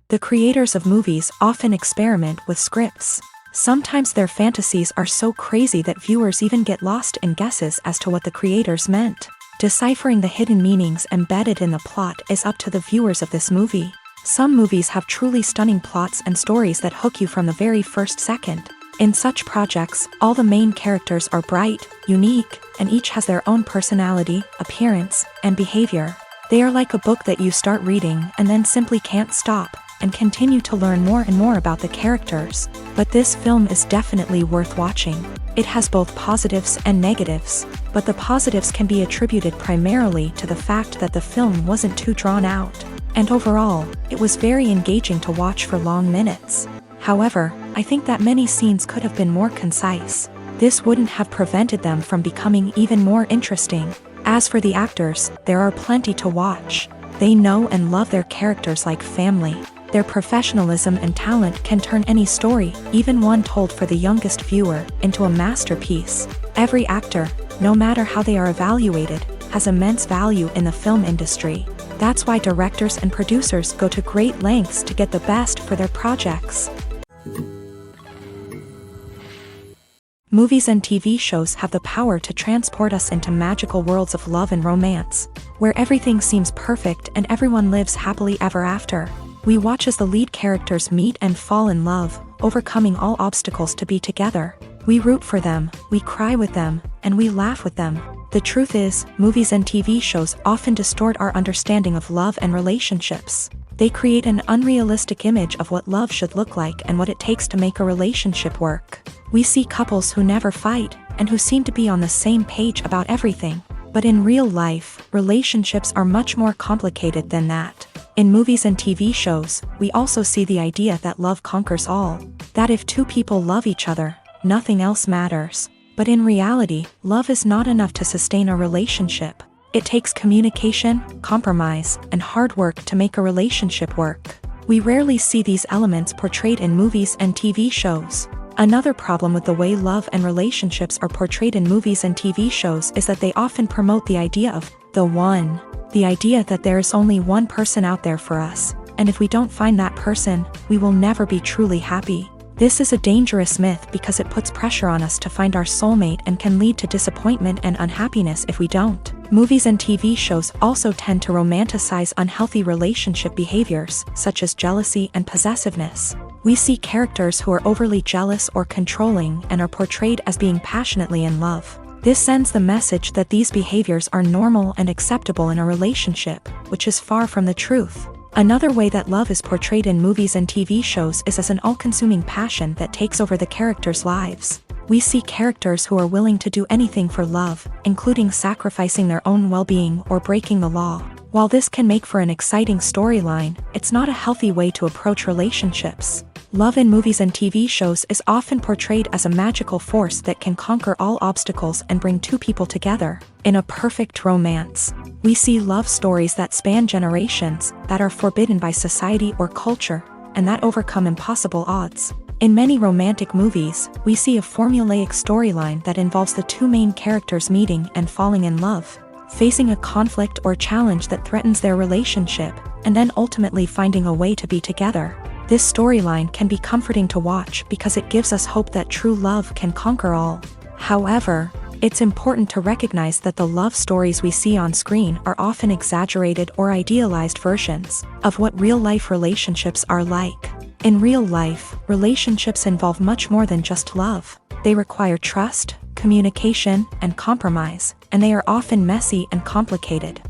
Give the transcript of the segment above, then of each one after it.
The creators of movies often experiment with scripts. Sometimes their fantasies are so crazy that viewers even get lost in guesses as to what the creators meant. Deciphering the hidden meanings embedded in the plot is up to the viewers of this movie. Some movies have truly stunning plots and stories that hook you from the very first second. In such projects, all the main characters are bright, unique, and each has their own personality, appearance, and behavior. They are like a book that you start reading and then simply can't stop, and continue to learn more and more about the characters. But this film is definitely worth watching. It has both positives and negatives, but the positives can be attributed primarily to the fact that the film wasn't too drawn out, and overall, it was very engaging to watch for long minutes. However, I think that many scenes could have been more concise. This wouldn't have prevented them from becoming even more interesting. As for the actors, there are plenty to watch. They know and love their characters like family. Their professionalism and talent can turn any story, even one told for the youngest viewer, into a masterpiece. Every actor, no matter how they are evaluated, has immense value in the film industry. That's why directors and producers go to great lengths to get the best for their projects. Movies and TV shows have the power to transport us into magical worlds of love and romance, where everything seems perfect and everyone lives happily ever after. We watch as the lead characters meet and fall in love, overcoming all obstacles to be together. We root for them, we cry with them, and we laugh with them. The truth is, movies and TV shows often distort our understanding of love and relationships. They create an unrealistic image of what love should look like and what it takes to make a relationship work. We see couples who never fight, and who seem to be on the same page about everything. But in real life, relationships are much more complicated than that. In movies and TV shows, we also see the idea that love conquers all. That if two people love each other, nothing else matters. But in reality, love is not enough to sustain a relationship. It takes communication, compromise, and hard work to make a relationship work. We rarely see these elements portrayed in movies and TV shows. Another problem with the way love and relationships are portrayed in movies and TV shows is that they often promote the idea of the one. The idea that there is only one person out there for us, and if we don't find that person, we will never be truly happy. This is a dangerous myth because it puts pressure on us to find our soulmate and can lead to disappointment and unhappiness if we don't. Movies and TV shows also tend to romanticize unhealthy relationship behaviors, such as jealousy and possessiveness. We see characters who are overly jealous or controlling and are portrayed as being passionately in love. This sends the message that these behaviors are normal and acceptable in a relationship, which is far from the truth. Another way that love is portrayed in movies and TV shows is as an all-consuming passion that takes over the characters' lives. We see characters who are willing to do anything for love, including sacrificing their own well-being or breaking the law. While this can make for an exciting storyline, it's not a healthy way to approach relationships. Love in movies and TV shows is often portrayed as a magical force that can conquer all obstacles and bring two people together. In a perfect romance, we see love stories that span generations, that are forbidden by society or culture, and that overcome impossible odds. In many romantic movies, we see a formulaic storyline that involves the two main characters meeting and falling in love, facing a conflict or challenge that threatens their relationship, and then ultimately finding a way to be together. This storyline can be comforting to watch because it gives us hope that true love can conquer all. However, it's important to recognize that the love stories we see on screen are often exaggerated or idealized versions of what real-life relationships are like. In real life, relationships involve much more than just love. They require trust, communication, and compromise, and they are often messy and complicated.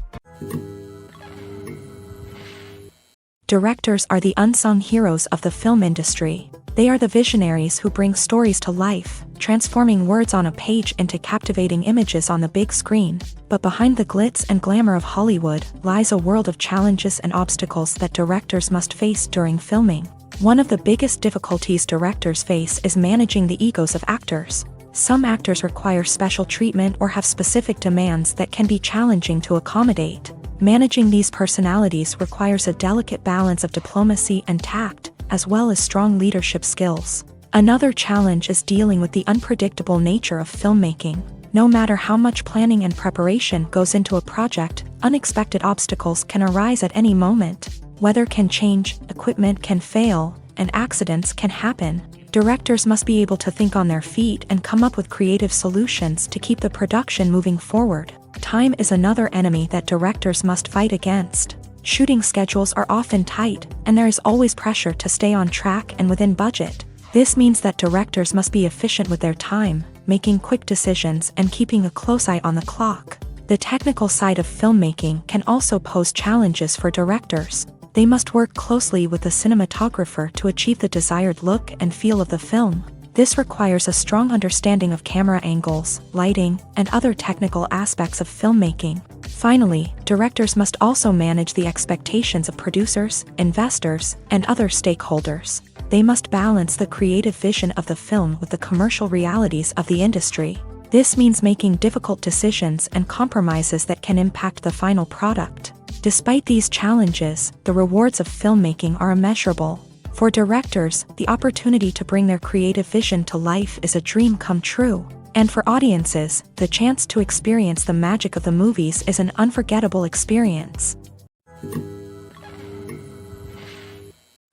Directors are the unsung heroes of the film industry. They are the visionaries who bring stories to life, transforming words on a page into captivating images on the big screen. But behind the glitz and glamour of Hollywood lies a world of challenges and obstacles that directors must face during filming. One of the biggest difficulties directors face is managing the egos of actors. Some actors require special treatment or have specific demands that can be challenging to accommodate. Managing these personalities requires a delicate balance of diplomacy and tact, as well as strong leadership skills. Another challenge is dealing with the unpredictable nature of filmmaking. No matter how much planning and preparation goes into a project, unexpected obstacles can arise at any moment. Weather can change, equipment can fail, and accidents can happen. Directors must be able to think on their feet and come up with creative solutions to keep the production moving forward. Time is another enemy that directors must fight against. Shooting schedules are often tight, and there is always pressure to stay on track and within budget. This means that directors must be efficient with their time, making quick decisions and keeping a close eye on the clock. The technical side of filmmaking can also pose challenges for directors. They must work closely with the cinematographer to achieve the desired look and feel of the film. This requires a strong understanding of camera angles, lighting, and other technical aspects of filmmaking. Finally, directors must also manage the expectations of producers, investors, and other stakeholders. They must balance the creative vision of the film with the commercial realities of the industry. This means making difficult decisions and compromises that can impact the final product. Despite these challenges, the rewards of filmmaking are immeasurable. For directors, the opportunity to bring their creative vision to life is a dream come true. And for audiences, the chance to experience the magic of the movies is an unforgettable experience.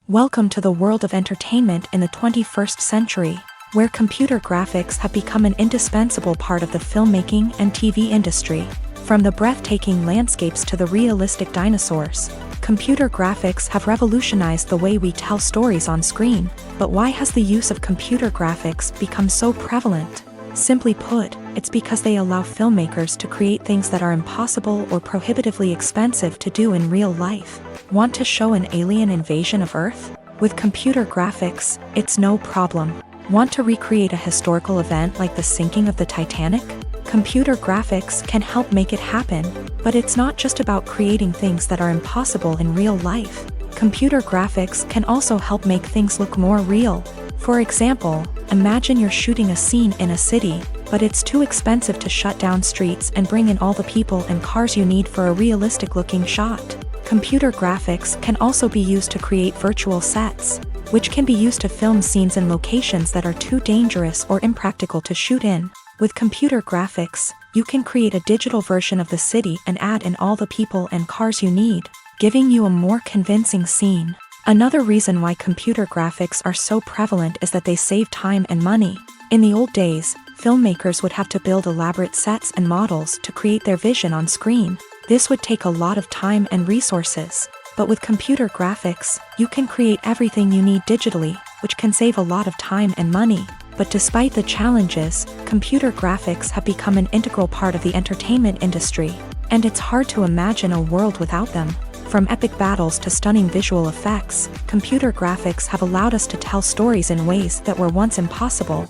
Welcome to the world of entertainment in the 21st century, where computer graphics have become an indispensable part of the filmmaking and TV industry. From the breathtaking landscapes to the realistic dinosaurs, computer graphics have revolutionized the way we tell stories on screen. But why has the use of computer graphics become so prevalent? Simply put, it's because they allow filmmakers to create things that are impossible or prohibitively expensive to do in real life. Want to show an alien invasion of Earth? With computer graphics, it's no problem. Want to recreate a historical event like the sinking of the Titanic? Computer graphics can help make it happen, but it's not just about creating things that are impossible in real life. Computer graphics can also help make things look more real. For example, imagine you're shooting a scene in a city, but it's too expensive to shut down streets and bring in all the people and cars you need for a realistic-looking shot. Computer graphics can also be used to create virtual sets, which can be used to film scenes in locations that are too dangerous or impractical to shoot in. With computer graphics, you can create a digital version of the city and add in all the people and cars you need, giving you a more convincing scene. Another reason why computer graphics are so prevalent is that they save time and money. In the old days, filmmakers would have to build elaborate sets and models to create their vision on screen. This would take a lot of time and resources. But with computer graphics, you can create everything you need digitally, which can save a lot of time and money. But despite the challenges, computer graphics have become an integral part of the entertainment industry, and it's hard to imagine a world without them. From epic battles to stunning visual effects, computer graphics have allowed us to tell stories in ways that were once impossible.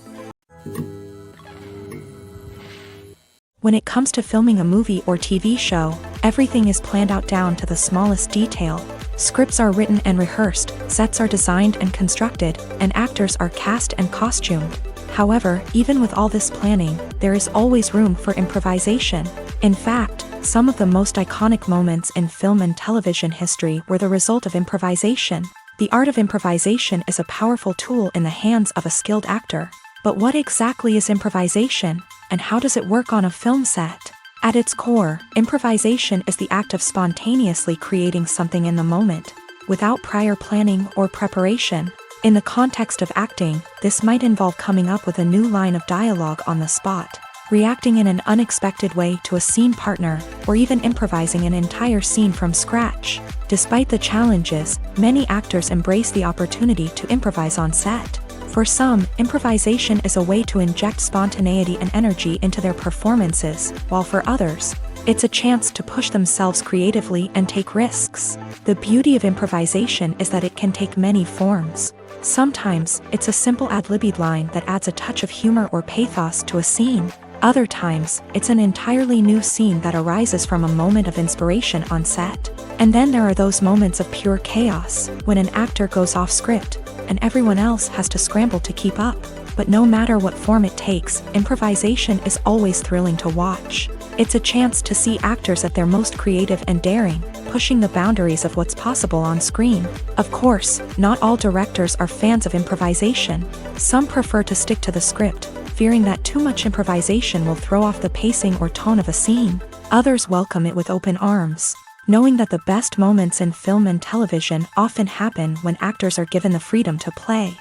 When it comes to filming a movie or TV show, everything is planned out down to the smallest detail. Scripts are written and rehearsed, sets are designed and constructed, and actors are cast and costumed. However, even with all this planning, there is always room for improvisation. In fact, some of the most iconic moments in film and television history were the result of improvisation. The art of improvisation is a powerful tool in the hands of a skilled actor. But what exactly is improvisation, and how does it work on a film set? At its core, improvisation is the act of spontaneously creating something in the moment, without prior planning or preparation. In the context of acting, this might involve coming up with a new line of dialogue on the spot, reacting in an unexpected way to a scene partner, or even improvising an entire scene from scratch. Despite the challenges, many actors embrace the opportunity to improvise on set. For some, improvisation is a way to inject spontaneity and energy into their performances, while for others, it's a chance to push themselves creatively and take risks. The beauty of improvisation is that it can take many forms. Sometimes, it's a simple ad-libbed line that adds a touch of humor or pathos to a scene. Other times, it's an entirely new scene that arises from a moment of inspiration on set. And then there are those moments of pure chaos, when an actor goes off script, and everyone else has to scramble to keep up. But no matter what form it takes, improvisation is always thrilling to watch. It's a chance to see actors at their most creative and daring, pushing the boundaries of what's possible on screen. Of course, not all directors are fans of improvisation. Some prefer to stick to the script, fearing that too much improvisation will throw off the pacing or tone of a scene. Others welcome it with open arms. knowing that the best moments in film and television often happen when actors are given the freedom to play.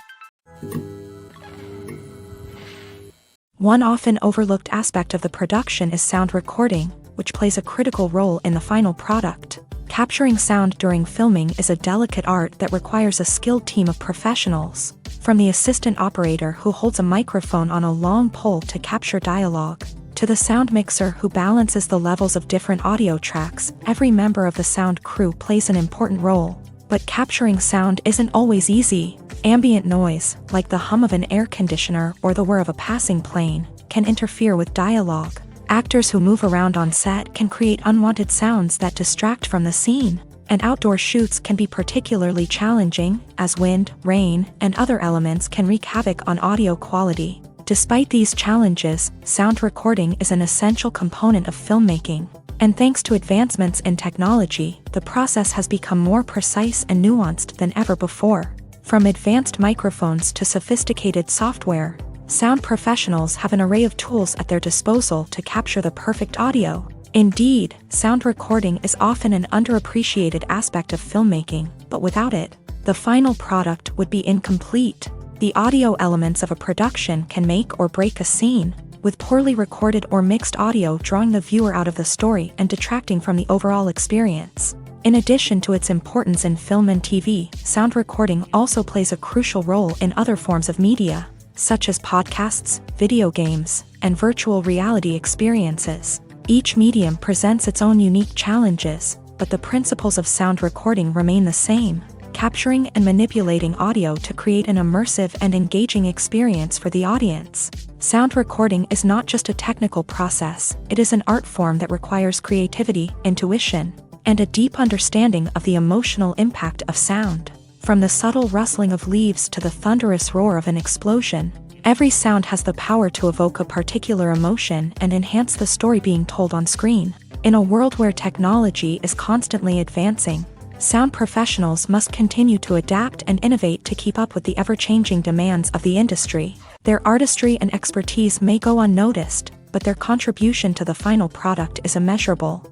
One often overlooked aspect of the production is sound recording, which plays a critical role in the final product. Capturing sound during filming is a delicate art that requires a skilled team of professionals. From the assistant operator who holds a microphone on a long pole to capture dialogue, to the sound mixer who balances the levels of different audio tracks, every member of the sound crew plays an important role. But capturing sound isn't always easy. Ambient noise, like the hum of an air conditioner or the whir of a passing plane, can interfere with dialogue. Actors who move around on set can create unwanted sounds that distract from the scene. And outdoor shoots can be particularly challenging, as wind, rain, and other elements can wreak havoc on audio quality. Despite these challenges, sound recording is an essential component of filmmaking. And thanks to advancements in technology, the process has become more precise and nuanced than ever before. From advanced microphones to sophisticated software, sound professionals have an array of tools at their disposal to capture the perfect audio. Indeed, sound recording is often an underappreciated aspect of filmmaking, but without it, the final product would be incomplete. The audio elements of a production can make or break a scene, with poorly recorded or mixed audio drawing the viewer out of the story and detracting from the overall experience. In addition to its importance in film and TV, sound recording also plays a crucial role in other forms of media, such as podcasts, video games, and virtual reality experiences. Each medium presents its own unique challenges, but the principles of sound recording remain the same, capturing and manipulating audio to create an immersive and engaging experience for the audience. Sound recording is not just a technical process, it is an art form that requires creativity, intuition, and a deep understanding of the emotional impact of sound. From the subtle rustling of leaves to the thunderous roar of an explosion, every sound has the power to evoke a particular emotion and enhance the story being told on screen. In a world where technology is constantly advancing, sound professionals must continue to adapt and innovate to keep up with the ever-changing demands of the industry. Their artistry and expertise may go unnoticed, but their contribution to the final product is immeasurable.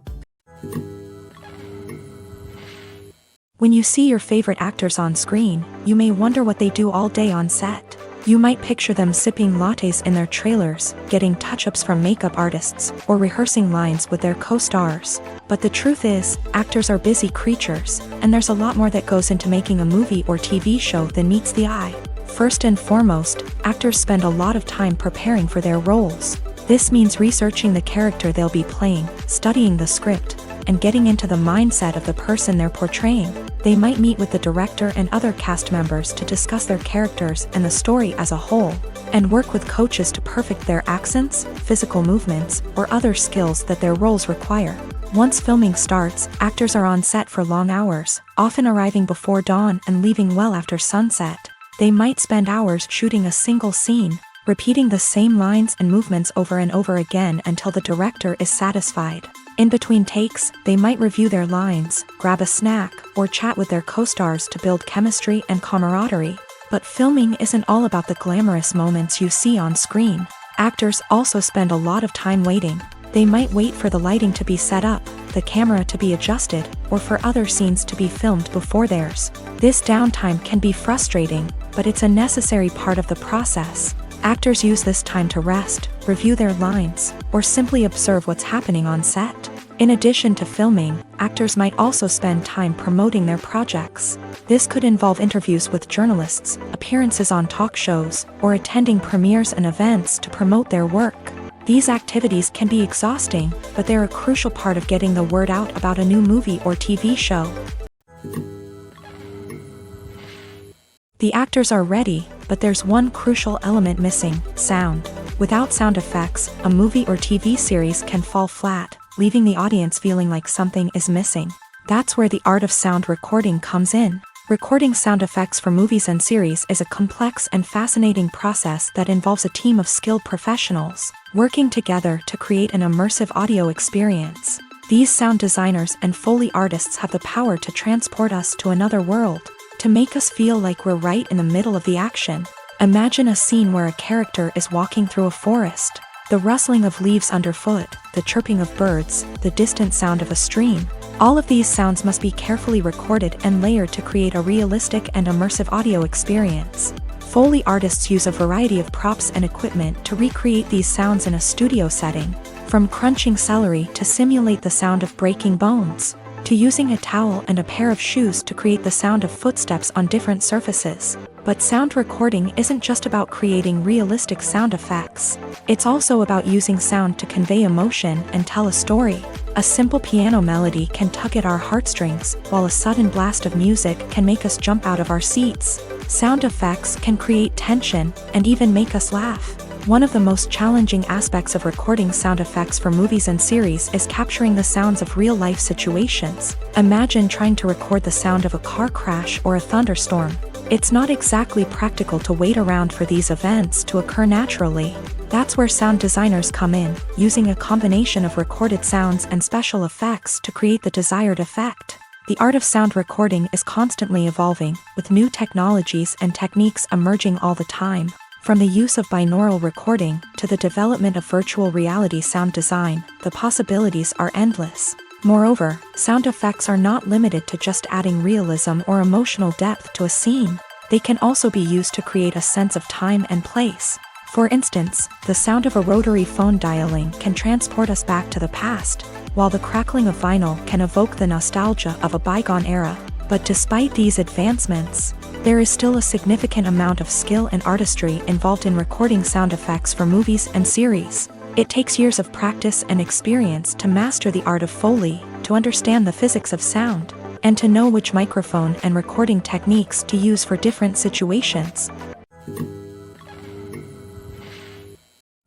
When you see your favorite actors on screen, you may wonder what they do all day on set. You might picture them sipping lattes in their trailers, getting touch-ups from makeup artists, or rehearsing lines with their co-stars. But the truth is, actors are busy creatures, and there's a lot more that goes into making a movie or TV show than meets the eye. First and foremost, actors spend a lot of time preparing for their roles. This means researching the character they'll be playing, studying the script, and getting into the mindset of the person they're portraying. They might meet with the director and other cast members to discuss their characters and the story as a whole, and work with coaches to perfect their accents, physical movements, or other skills that their roles require. Once filming starts, actors are on set for long hours, often arriving before dawn and leaving well after sunset. They might spend hours shooting a single scene, repeating the same lines and movements over and over again until the director is satisfied. In between takes, they might review their lines, grab a snack, or chat with their co-stars to build chemistry and camaraderie. But filming isn't all about the glamorous moments you see on screen. Actors also spend a lot of time waiting. They might wait for the lighting to be set up, the camera to be adjusted, or for other scenes to be filmed before theirs. This downtime can be frustrating, but it's a necessary part of the process. Actors use this time to rest, review their lines, or simply observe what's happening on set. In addition to filming, actors might also spend time promoting their projects. This could involve interviews with journalists, appearances on talk shows, or attending premieres and events to promote their work. These activities can be exhausting, but they're a crucial part of getting the word out about a new movie or TV show. The actors are ready, but there's one crucial element missing: sound. Without sound effects, a movie or TV series can fall flat, leaving the audience feeling like something is missing. That's where the art of sound recording comes in. Recording sound effects for movies and series is a complex and fascinating process that involves a team of skilled professionals working together to create an immersive audio experience. These sound designers and Foley artists have the power to transport us to another world, to make us feel like we're right in the middle of the action. Imagine a scene where a character is walking through a forest. The rustling of leaves underfoot, the chirping of birds, the distant sound of a stream. All of these sounds must be carefully recorded and layered to create a realistic and immersive audio experience. Foley artists use a variety of props and equipment to recreate these sounds in a studio setting, from crunching celery to simulate the sound of breaking bones, to using a towel and a pair of shoes to create the sound of footsteps on different surfaces. But sound recording isn't just about creating realistic sound effects. It's also about using sound to convey emotion and tell a story. A simple piano melody can tug at our heartstrings, while a sudden blast of music can make us jump out of our seats. Sound effects can create tension and even make us laugh. One of the most challenging aspects of recording sound effects for movies and series is capturing the sounds of real-life situations. Imagine trying to record the sound of a car crash or a thunderstorm. It's not exactly practical to wait around for these events to occur naturally. That's where sound designers come in, using a combination of recorded sounds and special effects to create the desired effect. The art of sound recording is constantly evolving, with new technologies and techniques emerging all the time. From the use of binaural recording to the development of virtual reality sound design, the possibilities are endless. Moreover, sound effects are not limited to just adding realism or emotional depth to a scene. They can also be used to create a sense of time and place. For instance, the sound of a rotary phone dialing can transport us back to the past, while the crackling of vinyl can evoke the nostalgia of a bygone era. But despite these advancements, there is still a significant amount of skill and artistry involved in recording sound effects for movies and series. It takes years of practice and experience to master the art of Foley, to understand the physics of sound, and to know which microphone and recording techniques to use for different situations.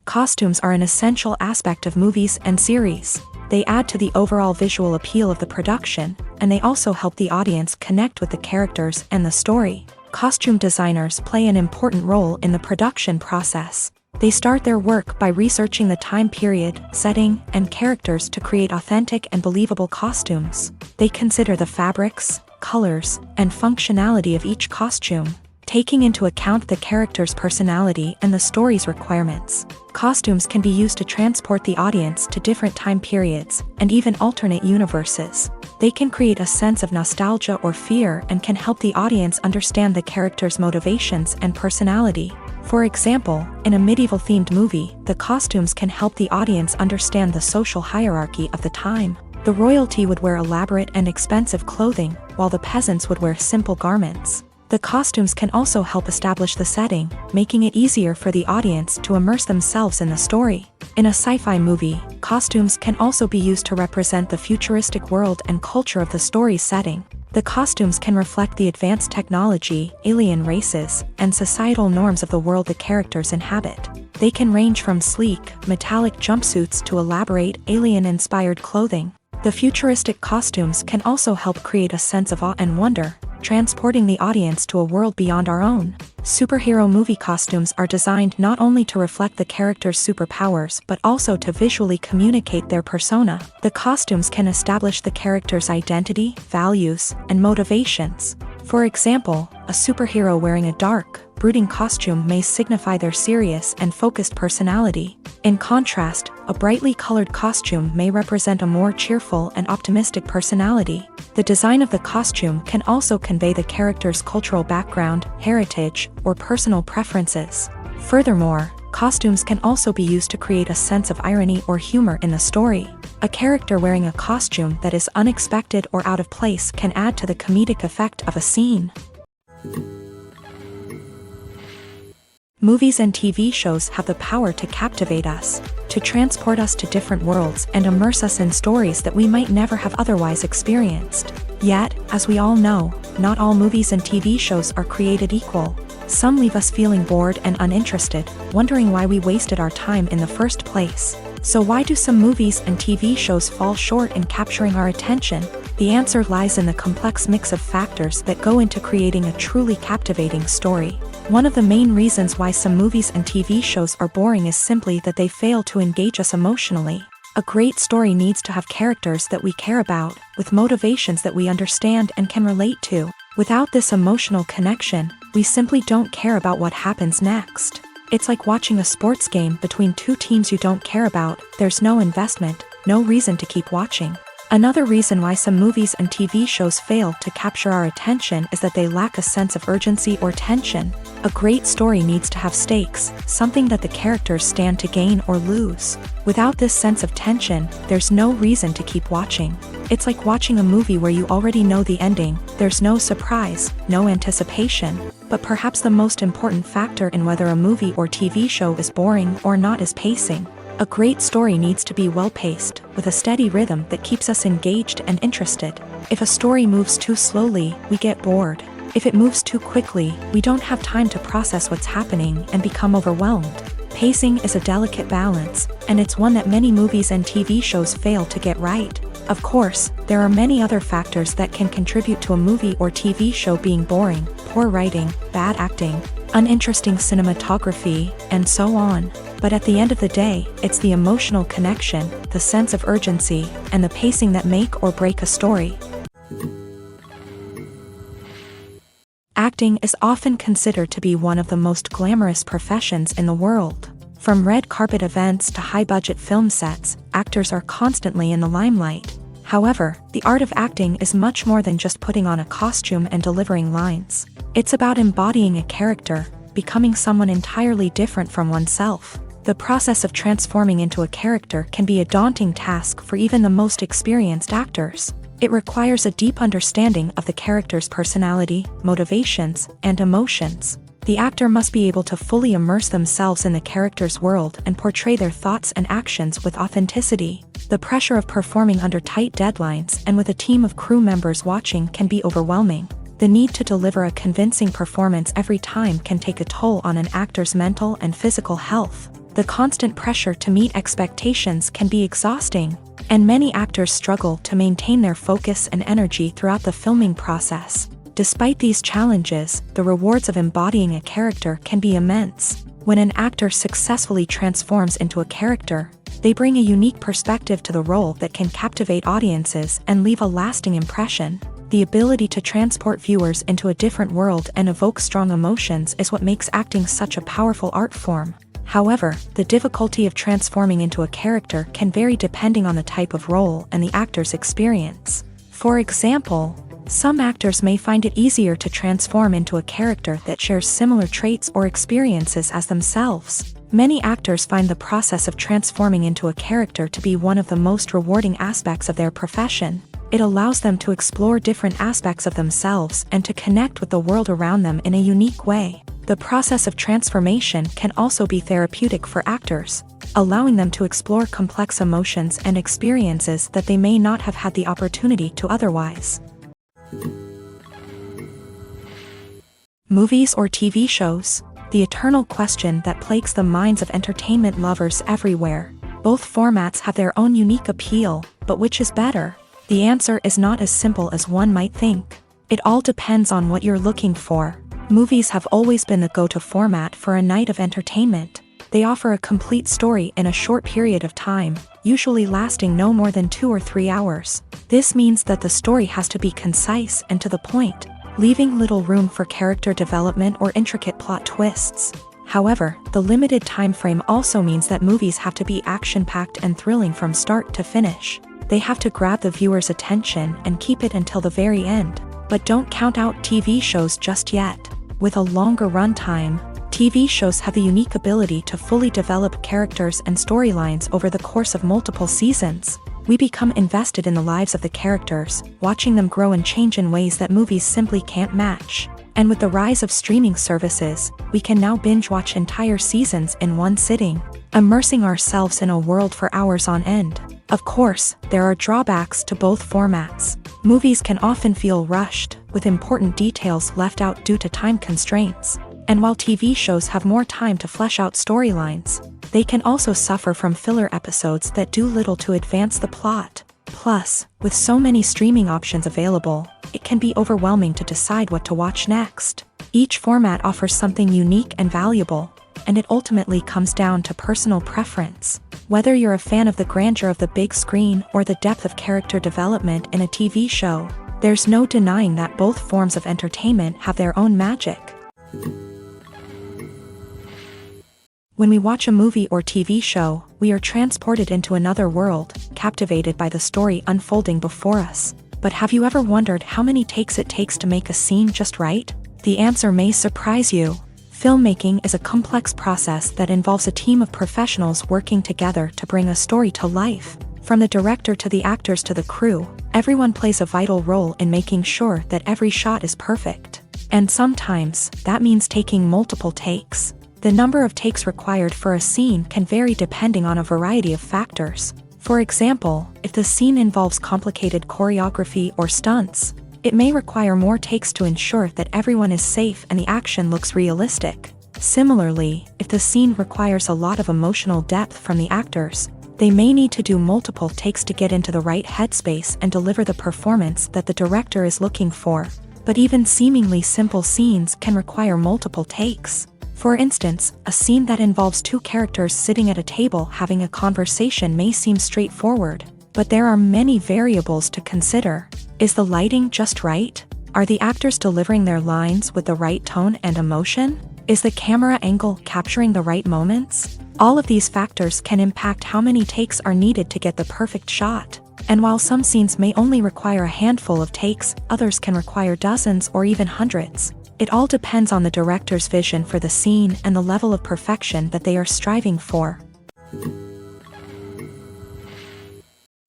Costumes are an essential aspect of movies and series. They add to the overall visual appeal of the production, and they also help the audience connect with the characters and the story. Costume designers play an important role in the production process. They start their work by researching the time period, setting, and characters to create authentic and believable costumes. They consider the fabrics, colors, and functionality of each costume, taking into account the character's personality and the story's requirements. Costumes can be used to transport the audience to different time periods and even alternate universes. They can create a sense of nostalgia or fear and can help the audience understand the character's motivations and personality. For example, in a medieval-themed movie, the costumes can help the audience understand the social hierarchy of the time. The royalty would wear elaborate and expensive clothing, while the peasants would wear simple garments. The costumes can also help establish the setting, making it easier for the audience to immerse themselves in the story. In a sci-fi movie, costumes can also be used to represent the futuristic world and culture of the story's setting. The costumes can reflect the advanced technology, alien races, and societal norms of the world the characters inhabit. They can range from sleek, metallic jumpsuits to elaborate, alien-inspired clothing. The futuristic costumes can also help create a sense of awe and wonder, transporting the audience to a world beyond our own. Superhero movie costumes are designed not only to reflect the character's superpowers but also to visually communicate their persona. The costumes can establish the character's identity, values, and motivations. For example, a superhero wearing a dark, brooding costume may signify their serious and focused personality. In contrast, a brightly colored costume may represent a more cheerful and optimistic personality. The design of the costume can also convey the character's cultural background, heritage, or personal preferences. Furthermore, costumes can also be used to create a sense of irony or humor in the story. A character wearing a costume that is unexpected or out of place can add to the comedic effect of a scene. Movies and TV shows have the power to captivate us, to transport us to different worlds and immerse us in stories that we might never have otherwise experienced. Yet, as we all know, not all movies and TV shows are created equal. Some leave us feeling bored and uninterested, wondering why we wasted our time in the first place. So why do some movies and TV shows fall short in capturing our attention? The answer lies in the complex mix of factors that go into creating a truly captivating story. One of the main reasons why some movies and TV shows are boring is simply that they fail to engage us emotionally. A great story needs to have characters that we care about, with motivations that we understand and can relate to. Without this emotional connection, we simply don't care about what happens next. It's like watching a sports game between two teams you don't care about. There's no investment, no reason to keep watching. Another reason why some movies and TV shows fail to capture our attention is that they lack a sense of urgency or tension. A great story needs to have stakes, something that the characters stand to gain or lose. Without this sense of tension, there's no reason to keep watching. It's like watching a movie where you already know the ending, there's no surprise, no anticipation. But perhaps the most important factor in whether a movie or TV show is boring or not is pacing. A great story needs to be well-paced, with a steady rhythm that keeps us engaged and interested. If a story moves too slowly, we get bored. If it moves too quickly, we don't have time to process what's happening and become overwhelmed. Pacing is a delicate balance, and it's one that many movies and TV shows fail to get right. Of course, there are many other factors that can contribute to a movie or TV show being boring: poor writing, bad acting, uninteresting cinematography, and so on. But at the end of the day, it's the emotional connection, the sense of urgency, and the pacing that make or break a story. Acting is often considered to be one of the most glamorous professions in the world. From red carpet events to high-budget film sets, actors are constantly in the limelight. However, the art of acting is much more than just putting on a costume and delivering lines. It's about embodying a character, becoming someone entirely different from oneself. The process of transforming into a character can be a daunting task for even the most experienced actors. It requires a deep understanding of the character's personality, motivations, and emotions. The actor must be able to fully immerse themselves in the character's world and portray their thoughts and actions with authenticity. The pressure of performing under tight deadlines and with a team of crew members watching can be overwhelming. The need to deliver a convincing performance every time can take a toll on an actor's mental and physical health. The constant pressure to meet expectations can be exhausting, and many actors struggle to maintain their focus and energy throughout the filming process. Despite these challenges, the rewards of embodying a character can be immense. When an actor successfully transforms into a character, they bring a unique perspective to the role that can captivate audiences and leave a lasting impression. The ability to transport viewers into a different world and evoke strong emotions is what makes acting such a powerful art form. However, the difficulty of transforming into a character can vary depending on the type of role and the actor's experience. For example, some actors may find it easier to transform into a character that shares similar traits or experiences as themselves. Many actors find the process of transforming into a character to be one of the most rewarding aspects of their profession. It allows them to explore different aspects of themselves and to connect with the world around them in a unique way. The process of transformation can also be therapeutic for actors, allowing them to explore complex emotions and experiences that they may not have had the opportunity to otherwise. Movies or TV shows? The eternal question that plagues the minds of entertainment lovers everywhere. Both formats have their own unique appeal, but which is better? The answer is not as simple as one might think. It all depends on what you're looking for. Movies have always been the go-to format for a night of entertainment. They offer a complete story in a short period of time, usually lasting no more than 2 or 3 hours. This means that the story has to be concise and to the point, leaving little room for character development or intricate plot twists. However, the limited time frame also means that movies have to be action-packed and thrilling from start to finish. They have to grab the viewer's attention and keep it until the very end. But don't count out TV shows just yet. With a longer runtime, TV shows have the unique ability to fully develop characters and storylines over the course of multiple seasons. We become invested in the lives of the characters, watching them grow and change in ways that movies simply can't match. And with the rise of streaming services, we can now binge-watch entire seasons in one sitting, immersing ourselves in a world for hours on end. Of course, there are drawbacks to both formats. Movies can often feel rushed, with important details left out due to time constraints. And while TV shows have more time to flesh out storylines, they can also suffer from filler episodes that do little to advance the plot. Plus, with so many streaming options available, it can be overwhelming to decide what to watch next. Each format offers something unique and valuable, and it ultimately comes down to personal preference. Whether you're a fan of the grandeur of the big screen or the depth of character development in a TV show, there's no denying that both forms of entertainment have their own magic. When we watch a movie or TV show, we are transported into another world, captivated by the story unfolding before us. But have you ever wondered how many takes it takes to make a scene just right? The answer may surprise you. Filmmaking is a complex process that involves a team of professionals working together to bring a story to life. From the director to the actors to the crew, everyone plays a vital role in making sure that every shot is perfect. And sometimes, that means taking multiple takes. The number of takes required for a scene can vary depending on a variety of factors. For example, if the scene involves complicated choreography or stunts, it may require more takes to ensure that everyone is safe and the action looks realistic. Similarly, if the scene requires a lot of emotional depth from the actors, they may need to do multiple takes to get into the right headspace and deliver the performance that the director is looking for. But even seemingly simple scenes can require multiple takes. For instance, a scene that involves two characters sitting at a table having a conversation may seem straightforward, but there are many variables to consider. Is the lighting just right? Are the actors delivering their lines with the right tone and emotion? Is the camera angle capturing the right moments? All of these factors can impact how many takes are needed to get the perfect shot. And while some scenes may only require a handful of takes, others can require dozens or even hundreds. It all depends on the director's vision for the scene and the level of perfection that they are striving for.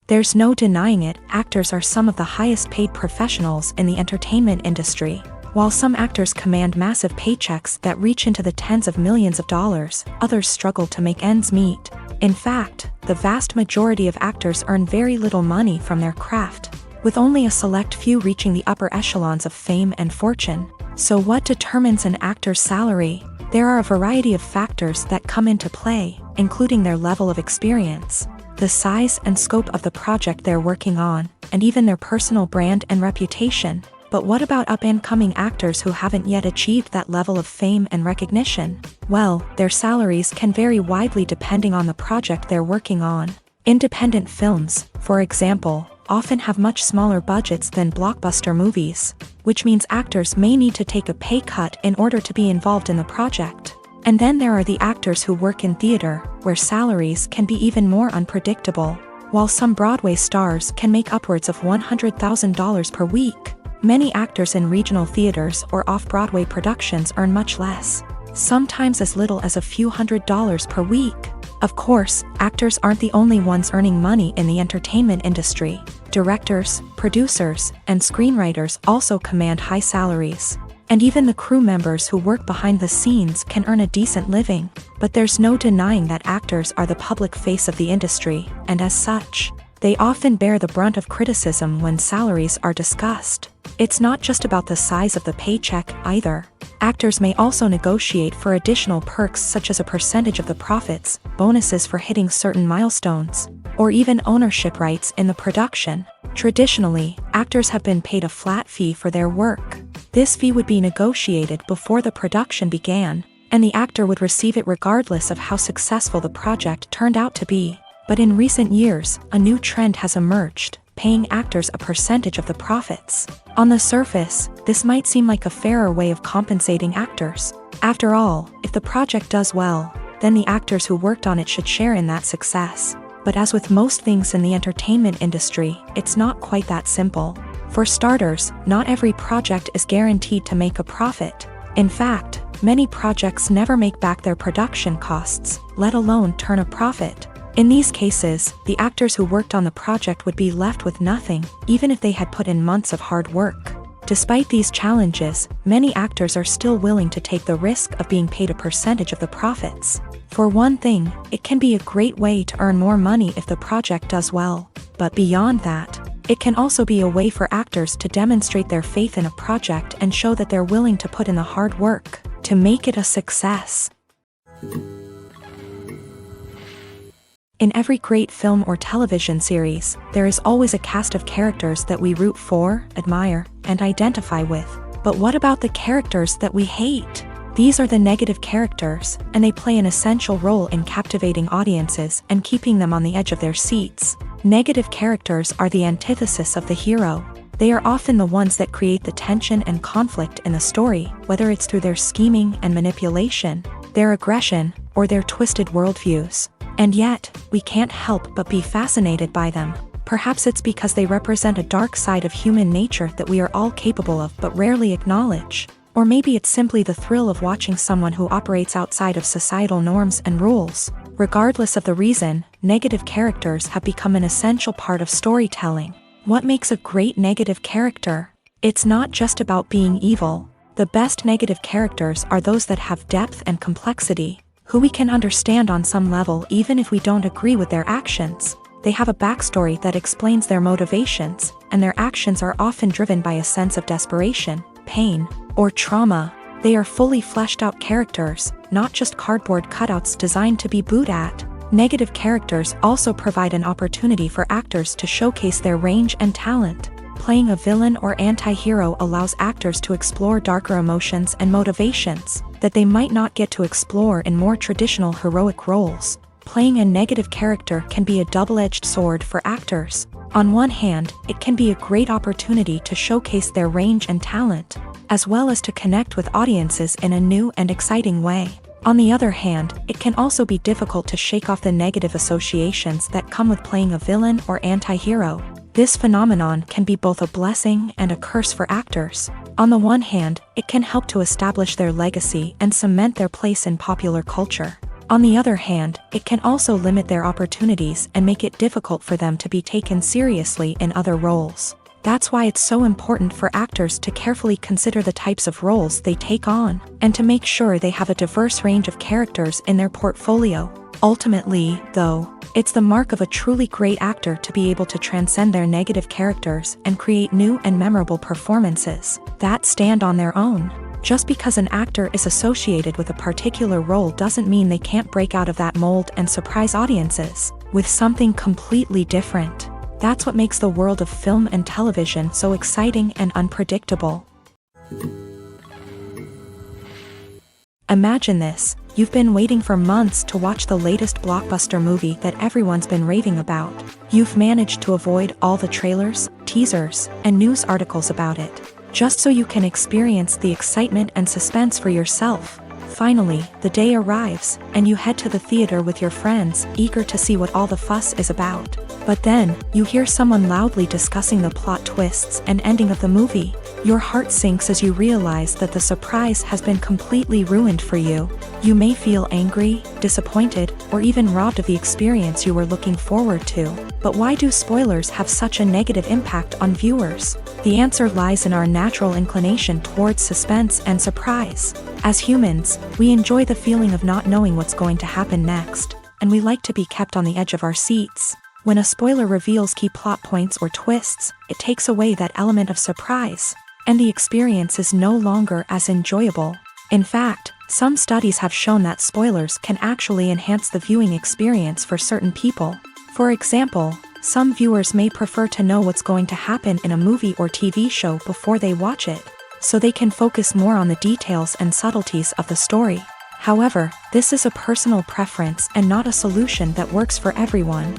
There's no denying it, actors are some of the highest paid professionals in the entertainment industry. While some actors command massive paychecks that reach into the tens of millions of dollars, others struggle to make ends meet. In fact, the vast majority of actors earn very little money from their craft, with only a select few reaching the upper echelons of fame and fortune. So what determines an actor's salary? There are a variety of factors that come into play, including their level of experience, the size and scope of the project they're working on, and even their personal brand and reputation. But what about up-and-coming actors who haven't yet achieved that level of fame and recognition? Well, their salaries can vary widely depending on the project they're working on. Independent films, for example, often have much smaller budgets than blockbuster movies, which means actors may need to take a pay cut in order to be involved in the project. And then there are the actors who work in theater, where salaries can be even more unpredictable. While some Broadway stars can make upwards of $100,000 per week, many actors in regional theaters or off-Broadway productions earn much less, sometimes as little as a few $100s per week. Of course, actors aren't the only ones earning money in the entertainment industry. Directors, producers, and screenwriters also command high salaries. And even the crew members who work behind the scenes can earn a decent living. But there's no denying that actors are the public face of the industry, and as such, they often bear the brunt of criticism when salaries are discussed. It's not just about the size of the paycheck either. Actors may also negotiate for additional perks such as a percentage of the profits, bonuses for hitting certain milestones, or even ownership rights in the production. Traditionally, actors have been paid a flat fee for their work. This fee would be negotiated before the production began, and the actor would receive it regardless of how successful the project turned out to be. But in recent years, a new trend has emerged, paying actors a percentage of the profits. On the surface, this might seem like a fairer way of compensating actors. After all, if the project does well, then the actors who worked on it should share in that success. But as with most things in the entertainment industry, it's not quite that simple. For starters, not every project is guaranteed to make a profit. In fact, many projects never make back their production costs, let alone turn a profit. In these cases, the actors who worked on the project would be left with nothing, even if they had put in months of hard work. Despite these challenges, many actors are still willing to take the risk of being paid a percentage of the profits. For one thing, it can be a great way to earn more money if the project does well. But beyond that, it can also be a way for actors to demonstrate their faith in a project and show that they're willing to put in the hard work to make it a success. In every great film or television series, there is always a cast of characters that we root for, admire, and identify with. But what about the characters that we hate? These are the negative characters, and they play an essential role in captivating audiences and keeping them on the edge of their seats. Negative characters are the antithesis of the hero. They are often the ones that create the tension and conflict in the story, whether it's through their scheming and manipulation, their aggression, or their twisted worldviews. And yet, we can't help but be fascinated by them. Perhaps it's because they represent a dark side of human nature that we are all capable of but rarely acknowledge. Or maybe it's simply the thrill of watching someone who operates outside of societal norms and rules. Regardless of the reason, negative characters have become an essential part of storytelling. What makes a great negative character? It's not just about being evil. The best negative characters are those that have depth and complexity, who we can understand on some level even if we don't agree with their actions. They have a backstory that explains their motivations, and their actions are often driven by a sense of desperation, pain, or trauma. They are fully fleshed out characters, not just cardboard cutouts designed to be booed at. Negative characters also provide an opportunity for actors to showcase their range and talent. Playing a villain or anti-hero allows actors to explore darker emotions and motivations that they might not get to explore in more traditional heroic roles. Playing a negative character can be a double-edged sword for actors. On one hand, it can be a great opportunity to showcase their range and talent, as well as to connect with audiences in a new and exciting way. On the other hand, it can also be difficult to shake off the negative associations that come with playing a villain or anti-hero. This phenomenon can be both a blessing and a curse for actors. On the one hand, it can help to establish their legacy and cement their place in popular culture. On the other hand, it can also limit their opportunities and make it difficult for them to be taken seriously in other roles. That's why it's so important for actors to carefully consider the types of roles they take on, and to make sure they have a diverse range of characters in their portfolio. Ultimately, though, it's the mark of a truly great actor to be able to transcend their negative characters and create new and memorable performances that stand on their own. Just because an actor is associated with a particular role doesn't mean they can't break out of that mold and surprise audiences with something completely different. That's what makes the world of film and television so exciting and unpredictable. Imagine this: you've been waiting for months to watch the latest blockbuster movie that everyone's been raving about. You've managed to avoid all the trailers, teasers, and news articles about it, just so you can experience the excitement and suspense for yourself. Finally, the day arrives, and you head to the theater with your friends, eager to see what all the fuss is about. But then, you hear someone loudly discussing the plot twists and ending of the movie. Your heart sinks as you realize that the surprise has been completely ruined for you. You may feel angry, disappointed, or even robbed of the experience you were looking forward to. But why do spoilers have such a negative impact on viewers? The answer lies in our natural inclination towards suspense and surprise. As humans, we enjoy the feeling of not knowing what's going to happen next, and we like to be kept on the edge of our seats. When a spoiler reveals key plot points or twists, it takes away that element of surprise, and the experience is no longer as enjoyable. In fact, some studies have shown that spoilers can actually enhance the viewing experience for certain people. For example, some viewers may prefer to know what's going to happen in a movie or TV show before they watch it, so they can focus more on the details and subtleties of the story. However, this is a personal preference and not a solution that works for everyone.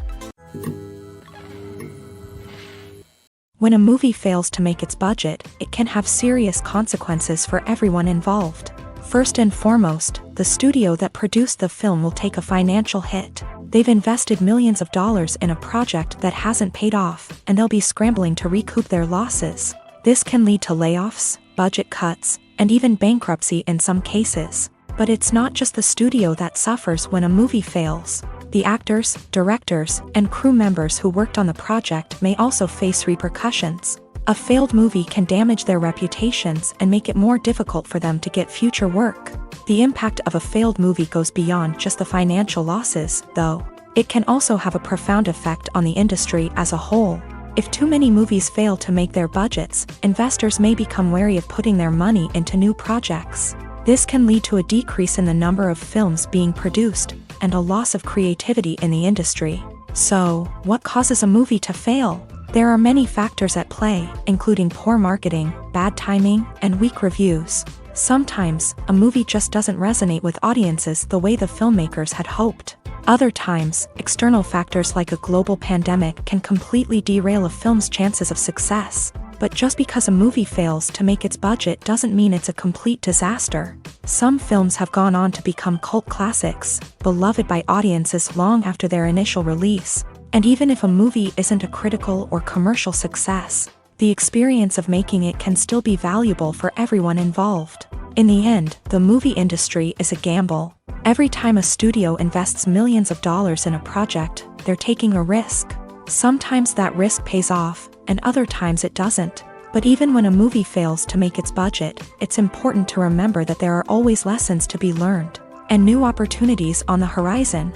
When a movie fails to make its budget, it can have serious consequences for everyone involved. First and foremost, the studio that produced the film will take a financial hit. They've invested millions of dollars in a project that hasn't paid off, and they'll be scrambling to recoup their losses. This can lead to layoffs, budget cuts, and even bankruptcy in some cases. But it's not just the studio that suffers when a movie fails. The actors, directors, and crew members who worked on the project may also face repercussions. A failed movie can damage their reputations and make it more difficult for them to get future work. The impact of a failed movie goes beyond just the financial losses, though. It can also have a profound effect on the industry as a whole. If too many movies fail to make their budgets, investors may become wary of putting their money into new projects. This can lead to a decrease in the number of films being produced, and a loss of creativity in the industry. So, what causes a movie to fail? There are many factors at play, including poor marketing, bad timing, and weak reviews. Sometimes, a movie just doesn't resonate with audiences the way the filmmakers had hoped. Other times, external factors like a global pandemic can completely derail a film's chances of success. But just because a movie fails to make its budget doesn't mean it's a complete disaster. Some films have gone on to become cult classics, beloved by audiences long after their initial release. And even if a movie isn't a critical or commercial success, the experience of making it can still be valuable for everyone involved. In the end, the movie industry is a gamble. Every time a studio invests millions of dollars in a project, they're taking a risk. Sometimes that risk pays off, and other times it doesn't. But even when a movie fails to make its budget, it's important to remember that there are always lessons to be learned, and new opportunities on the horizon.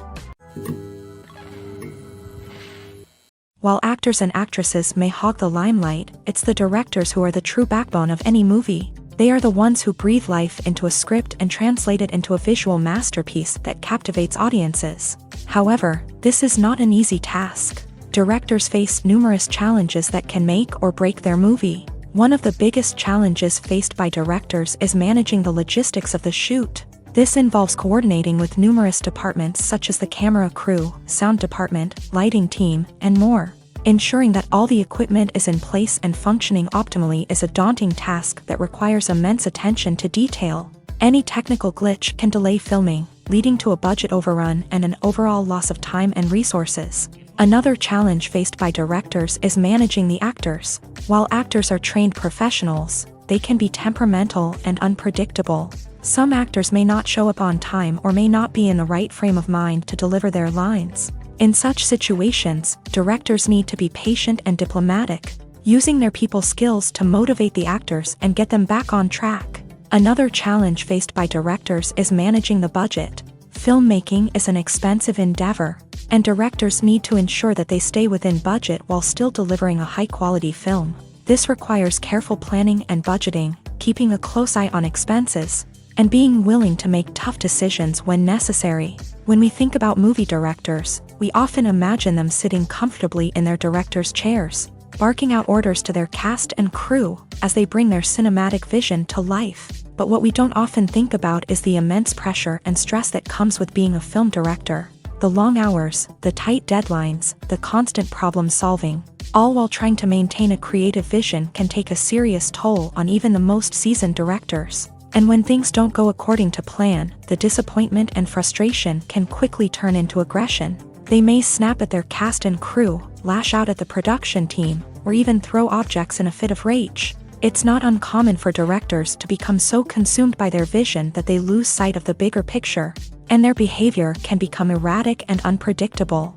While actors and actresses may hog the limelight, it's the directors who are the true backbone of any movie. They are the ones who breathe life into a script and translate it into a visual masterpiece that captivates audiences. However, this is not an easy task. Directors face numerous challenges that can make or break their movie. One of the biggest challenges faced by directors is managing the logistics of the shoot. This involves coordinating with numerous departments such as the camera crew, sound department, lighting team, and more. Ensuring that all the equipment is in place and functioning optimally is a daunting task that requires immense attention to detail. Any technical glitch can delay filming, leading to a budget overrun and an overall loss of time and resources. Another challenge faced by directors is managing the actors. While actors are trained professionals, they can be temperamental and unpredictable. Some actors may not show up on time or may not be in the right frame of mind to deliver their lines. In such situations, directors need to be patient and diplomatic, using their people skills to motivate the actors and get them back on track. Another challenge faced by directors is managing the budget. Filmmaking is an expensive endeavor, and directors need to ensure that they stay within budget while still delivering a high-quality film. This requires careful planning and budgeting, keeping a close eye on expenses, and being willing to make tough decisions when necessary. When we think about movie directors, we often imagine them sitting comfortably in their director's chairs, barking out orders to their cast and crew as they bring their cinematic vision to life. But what we don't often think about is the immense pressure and stress that comes with being a film director. The long hours, the tight deadlines, the constant problem solving, all while trying to maintain a creative vision can take a serious toll on even the most seasoned directors. And when things don't go according to plan, the disappointment and frustration can quickly turn into aggression. They may snap at their cast and crew, lash out at the production team, or even throw objects in a fit of rage. It's not uncommon for directors to become so consumed by their vision that they lose sight of the bigger picture, and their behavior can become erratic and unpredictable.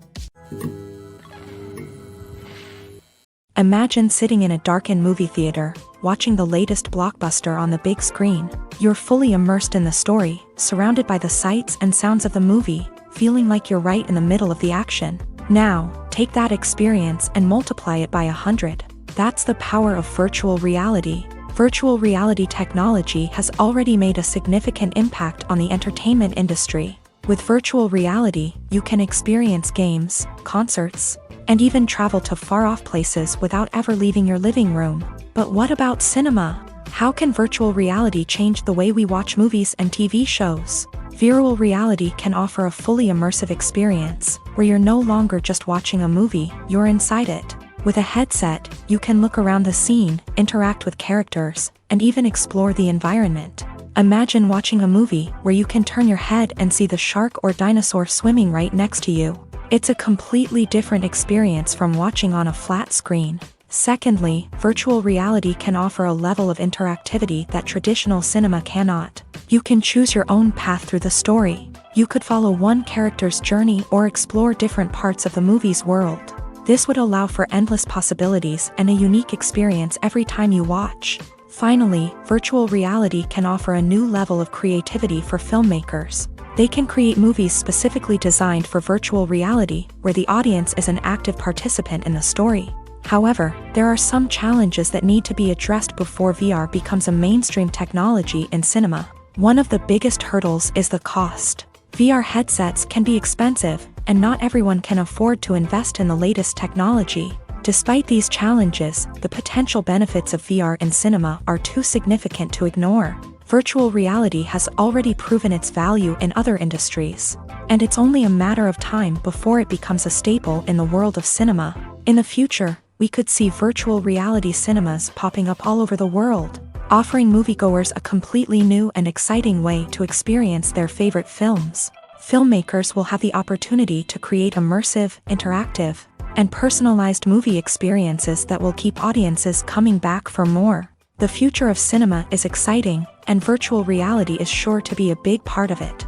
Imagine sitting in a darkened movie theater, watching the latest blockbuster on the big screen. You're fully immersed in the story, surrounded by the sights and sounds of the movie, feeling like you're right in the middle of the action. Now, take that experience and multiply it by 100. That's the power of virtual reality. Virtual reality technology has already made a significant impact on the entertainment industry. With virtual reality, you can experience games, concerts, and even travel to far-off places without ever leaving your living room. But what about cinema? How can virtual reality change the way we watch movies and TV shows? Virtual reality can offer a fully immersive experience, where you're no longer just watching a movie, you're inside it. With a headset, you can look around the scene, interact with characters, and even explore the environment. Imagine watching a movie where you can turn your head and see the shark or dinosaur swimming right next to you. It's a completely different experience from watching on a flat screen. Secondly, virtual reality can offer a level of interactivity that traditional cinema cannot. You can choose your own path through the story. You could follow one character's journey or explore different parts of the movie's world. This would allow for endless possibilities and a unique experience every time you watch. Finally, virtual reality can offer a new level of creativity for filmmakers. They can create movies specifically designed for virtual reality, where the audience is an active participant in the story. However, there are some challenges that need to be addressed before VR becomes a mainstream technology in cinema. One of the biggest hurdles is the cost. VR headsets can be expensive, and not everyone can afford to invest in the latest technology. Despite these challenges, the potential benefits of VR in cinema are too significant to ignore. Virtual reality has already proven its value in other industries, and it's only a matter of time before it becomes a staple in the world of cinema. In the future, we could see virtual reality cinemas popping up all over the world. offering moviegoers a completely new and exciting way to experience their favorite films. Filmmakers will have the opportunity to create immersive, interactive, and personalized movie experiences that will keep audiences coming back for more. The future of cinema is exciting, and virtual reality is sure to be a big part of it.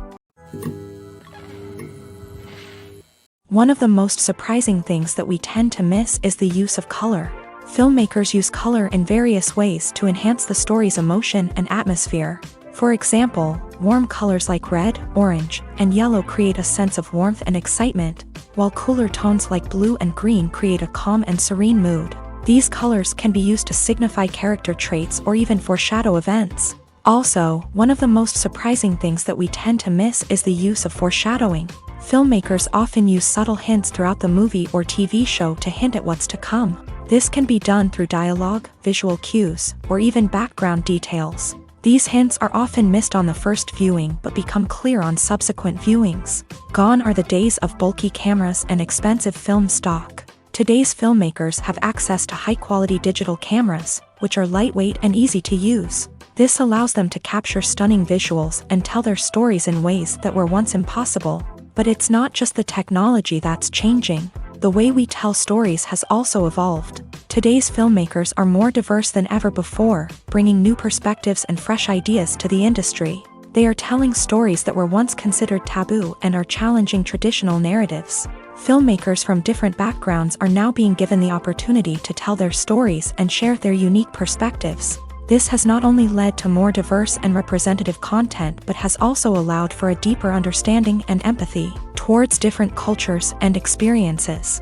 One of the most surprising things that we tend to miss is the use of color. Filmmakers use color in various ways to enhance the story's emotion and atmosphere. For example, warm colors like red, orange, and yellow create a sense of warmth and excitement, while cooler tones like blue and green create a calm and serene mood. These colors can be used to signify character traits or even foreshadow events. Also, one of the most surprising things that we tend to miss is the use of foreshadowing. Filmmakers often use subtle hints throughout the movie or TV show to hint at what's to come. This can be done through dialogue, visual cues, or even background details. These hints are often missed on the first viewing but become clear on subsequent viewings. Gone are the days of bulky cameras and expensive film stock. Today's filmmakers have access to high-quality digital cameras, which are lightweight and easy to use. This allows them to capture stunning visuals and tell their stories in ways that were once impossible. But it's not just the technology that's changing. The way we tell stories has also evolved. Today's filmmakers are more diverse than ever before, bringing new perspectives and fresh ideas to the industry. They are telling stories that were once considered taboo and are challenging traditional narratives. Filmmakers from different backgrounds are now being given the opportunity to tell their stories and share their unique perspectives. This has not only led to more diverse and representative content but has also allowed for a deeper understanding and empathy towards different cultures and experiences.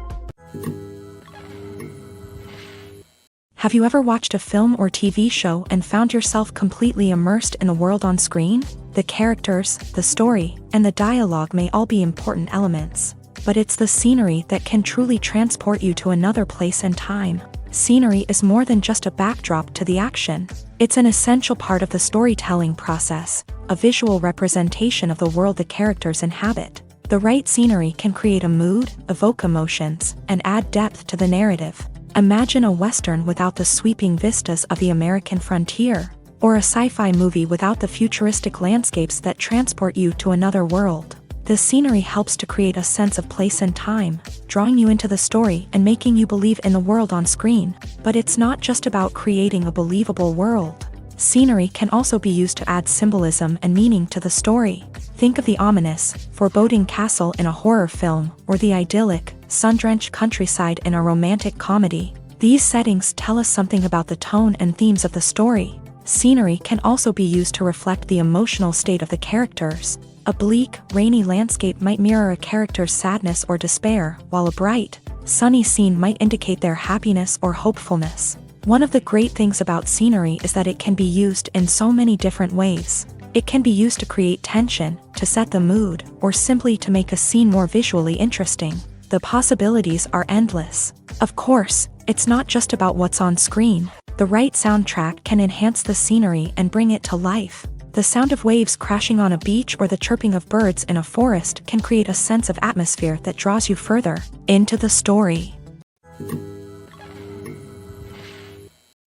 Have you ever watched a film or TV show and found yourself completely immersed in the world on screen? The characters, the story, and the dialogue may all be important elements, but it's the scenery that can truly transport you to another place and time. Scenery is more than just a backdrop to the action. It's an essential part of the storytelling process, a visual representation of the world the characters inhabit. The right scenery can create a mood, evoke emotions, and add depth to the narrative. Imagine a Western without the sweeping vistas of the American frontier, or a sci-fi movie without the futuristic landscapes that transport you to another world. The scenery helps to create a sense of place and time, drawing you into the story and making you believe in the world on screen. But it's not just about creating a believable world. Scenery can also be used to add symbolism and meaning to the story. Think of the ominous, foreboding castle in a horror film, or the idyllic, sun-drenched countryside in a romantic comedy. These settings tell us something about the tone and themes of the story. Scenery can also be used to reflect the emotional state of the characters. A bleak, rainy landscape might mirror a character's sadness or despair, while a bright, sunny scene might indicate their happiness or hopefulness. One of the great things about scenery is that it can be used in so many different ways. It can be used to create tension, to set the mood, or simply to make a scene more visually interesting. The possibilities are endless. Of course, it's not just about what's on screen. The right soundtrack can enhance the scenery and bring it to life. The sound of waves crashing on a beach or the chirping of birds in a forest can create a sense of atmosphere that draws you further into the story.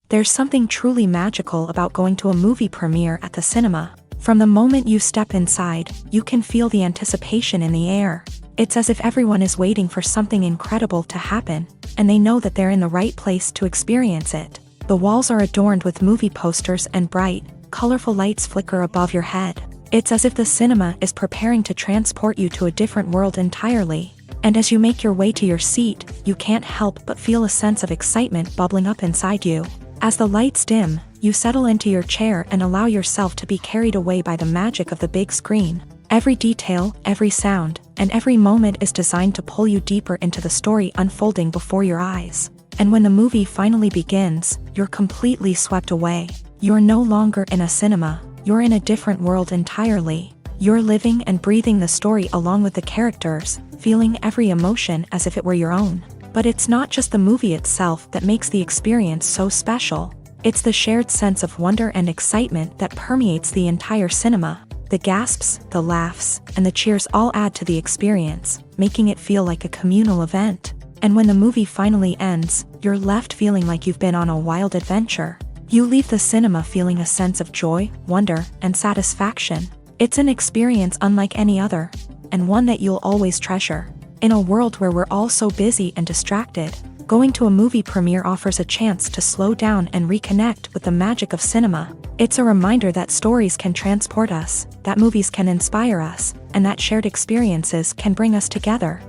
There's something truly magical about going to a movie premiere at the cinema. From the moment you step inside, you can feel the anticipation in the air. It's as if everyone is waiting for something incredible to happen, and they know that they're in the right place to experience it. The walls are adorned with movie posters and bright, colorful lights flicker above your head. It's as if the cinema is preparing to transport you to a different world entirely. And as you make your way to your seat, you can't help but feel a sense of excitement bubbling up inside you. As the lights dim, you settle into your chair and allow yourself to be carried away by the magic of the big screen. Every detail, every sound, and every moment is designed to pull you deeper into the story unfolding before your eyes. And when the movie finally begins, you're completely swept away. You're no longer in a cinema, you're in a different world entirely. You're living and breathing the story along with the characters, feeling every emotion as if it were your own. But it's not just the movie itself that makes the experience so special. It's the shared sense of wonder and excitement that permeates the entire cinema. The gasps, the laughs, and the cheers all add to the experience, making it feel like a communal event. And when the movie finally ends, you're left feeling like you've been on a wild adventure. You leave the cinema feeling a sense of joy, wonder, and satisfaction. It's an experience unlike any other, and one that you'll always treasure. In a world where we're all so busy and distracted, going to a movie premiere offers a chance to slow down and reconnect with the magic of cinema. It's a reminder that stories can transport us, that movies can inspire us, and that shared experiences can bring us together.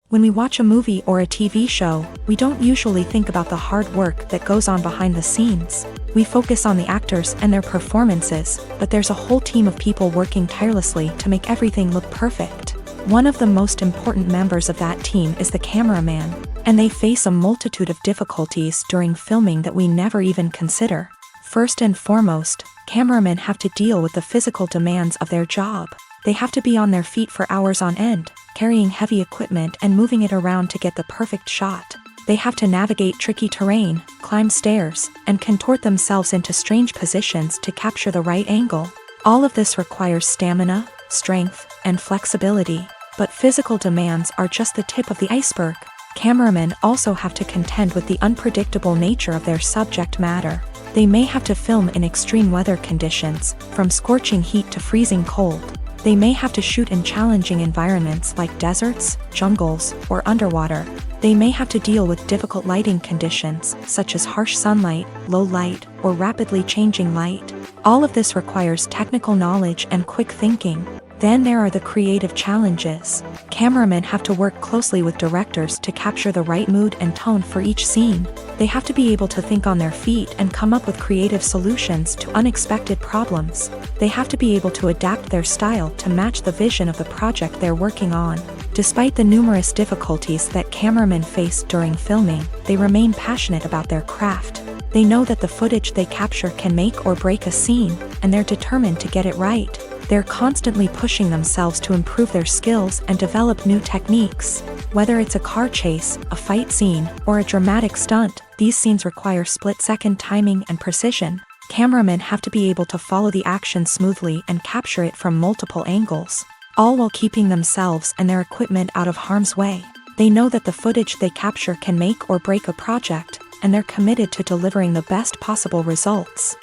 When we watch a movie or a TV show, we don't usually think about the hard work that goes on behind the scenes. We focus on the actors and their performances, but there's a whole team of people working tirelessly to make everything look perfect. One of the most important members of that team is the cameraman, and they face a multitude of difficulties during filming that we never even consider. First and foremost, cameramen have to deal with the physical demands of their job. They have to be on their feet for hours on end, carrying heavy equipment and moving it around to get the perfect shot. They have to navigate tricky terrain, climb stairs, and contort themselves into strange positions to capture the right angle. All of this requires stamina, strength, and flexibility. But physical demands are just the tip of the iceberg. Cameramen also have to contend with the unpredictable nature of their subject matter. They may have to film in extreme weather conditions, from scorching heat to freezing cold. They may have to shoot in challenging environments like deserts, jungles, or underwater. They may have to deal with difficult lighting conditions, such as harsh sunlight, low light, or rapidly changing light. All of this requires technical knowledge and quick thinking. Then there are the creative challenges. Cameramen have to work closely with directors to capture the right mood and tone for each scene. They have to be able to think on their feet and come up with creative solutions to unexpected problems. They have to be able to adapt their style to match the vision of the project they're working on. Despite the numerous difficulties that cameramen face during filming, they remain passionate about their craft. They know that the footage they capture can make or break a scene, and they're determined to get it right. They're constantly pushing themselves to improve their skills and develop new techniques. Whether it's a car chase, a fight scene, or a dramatic stunt, these scenes require split-second timing and precision. Cameramen have to be able to follow the action smoothly and capture it from multiple angles, all while keeping themselves and their equipment out of harm's way. They know that the footage they capture can make or break a project, and they're committed to delivering the best possible results.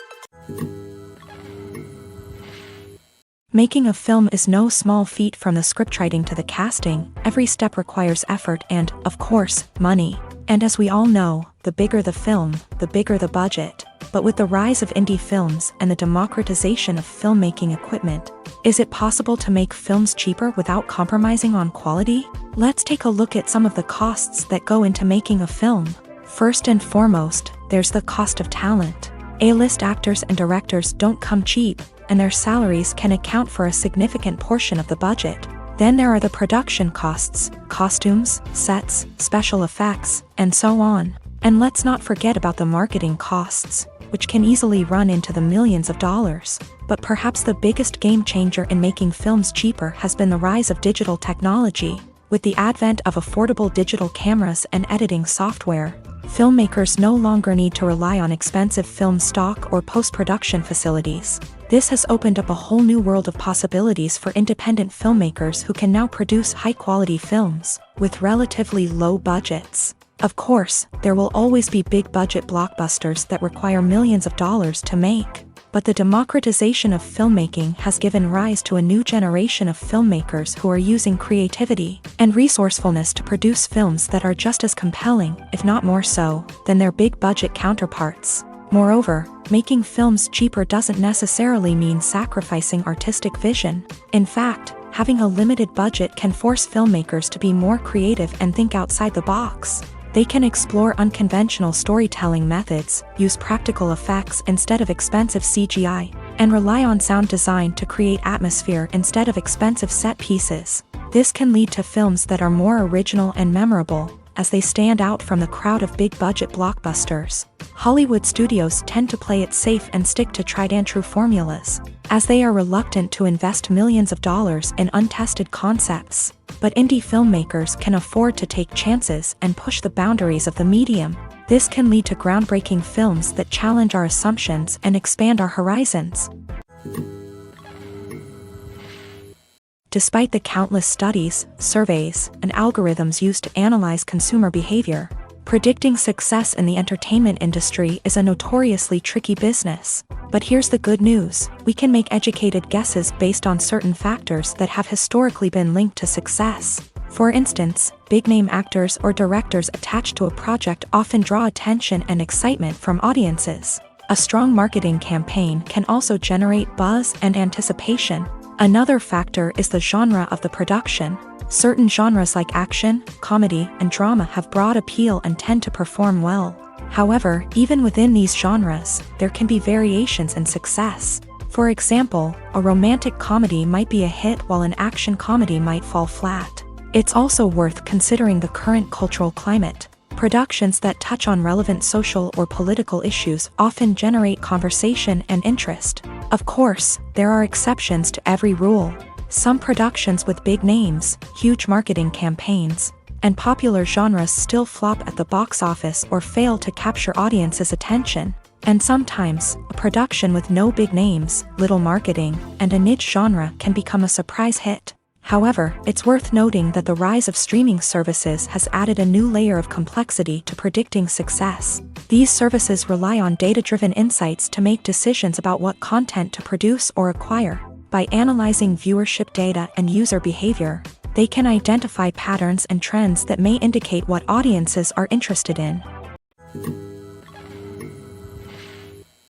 Making a film is no small feat. From the scriptwriting to the casting, every step requires effort and, of course, money. And as we all know, the bigger the film, the bigger the budget. But with the rise of indie films and the democratization of filmmaking equipment, is it possible to make films cheaper without compromising on quality? Let's take a look at some of the costs that go into making a film. First and foremost, there's the cost of talent. A-list actors and directors don't come cheap, and their salaries can account for a significant portion of the budget. Then there are the production costs, costumes, sets, special effects, and so on. And let's not forget about the marketing costs, which can easily run into the millions of dollars. But perhaps the biggest game changer in making films cheaper has been the rise of digital technology. With the advent of affordable digital cameras and editing software, filmmakers no longer need to rely on expensive film stock or post-production facilities. This has opened up a whole new world of possibilities for independent filmmakers who can now produce high-quality films with relatively low budgets. Of course, there will always be big-budget blockbusters that require millions of dollars to make. But the democratization of filmmaking has given rise to a new generation of filmmakers who are using creativity and resourcefulness to produce films that are just as compelling, if not more so, than their big-budget counterparts. Moreover, making films cheaper doesn't necessarily mean sacrificing artistic vision. In fact, having a limited budget can force filmmakers to be more creative and think outside the box. They can explore unconventional storytelling methods, use practical effects instead of expensive CGI, and rely on sound design to create atmosphere instead of expensive set pieces. This can lead to films that are more original and memorable, as they stand out from the crowd of big-budget blockbusters. Hollywood studios tend to play it safe and stick to tried-and-true formulas, as they are reluctant to invest millions of dollars in untested concepts. But indie filmmakers can afford to take chances and push the boundaries of the medium. This can lead to groundbreaking films that challenge our assumptions and expand our horizons. Despite the countless studies, surveys, and algorithms used to analyze consumer behavior, Predicting success in the entertainment industry is a notoriously tricky business. But here's the good news: we can make educated guesses based on certain factors that have historically been linked to success. For instance, big-name actors or directors attached to a project often draw attention and excitement from audiences. A strong marketing campaign can also generate buzz and anticipation. Another factor is the genre of the production. Certain genres like action, comedy, and drama have broad appeal and tend to perform well. However, even within these genres, there can be variations in success. For example, a romantic comedy might be a hit while an action comedy might fall flat. It's also worth considering the current cultural climate. Productions that touch on relevant social or political issues often generate conversation and interest. Of course, there are exceptions to every rule. Some productions with big names, huge marketing campaigns, and popular genres still flop at the box office or fail to capture audiences' attention. And sometimes, a production with no big names, little marketing, and a niche genre can become a surprise hit. However, it's worth noting that the rise of streaming services has added a new layer of complexity to predicting success. These services rely on data-driven insights to make decisions about what content to produce or acquire. By analyzing viewership data and user behavior, they can identify patterns and trends that may indicate what audiences are interested in.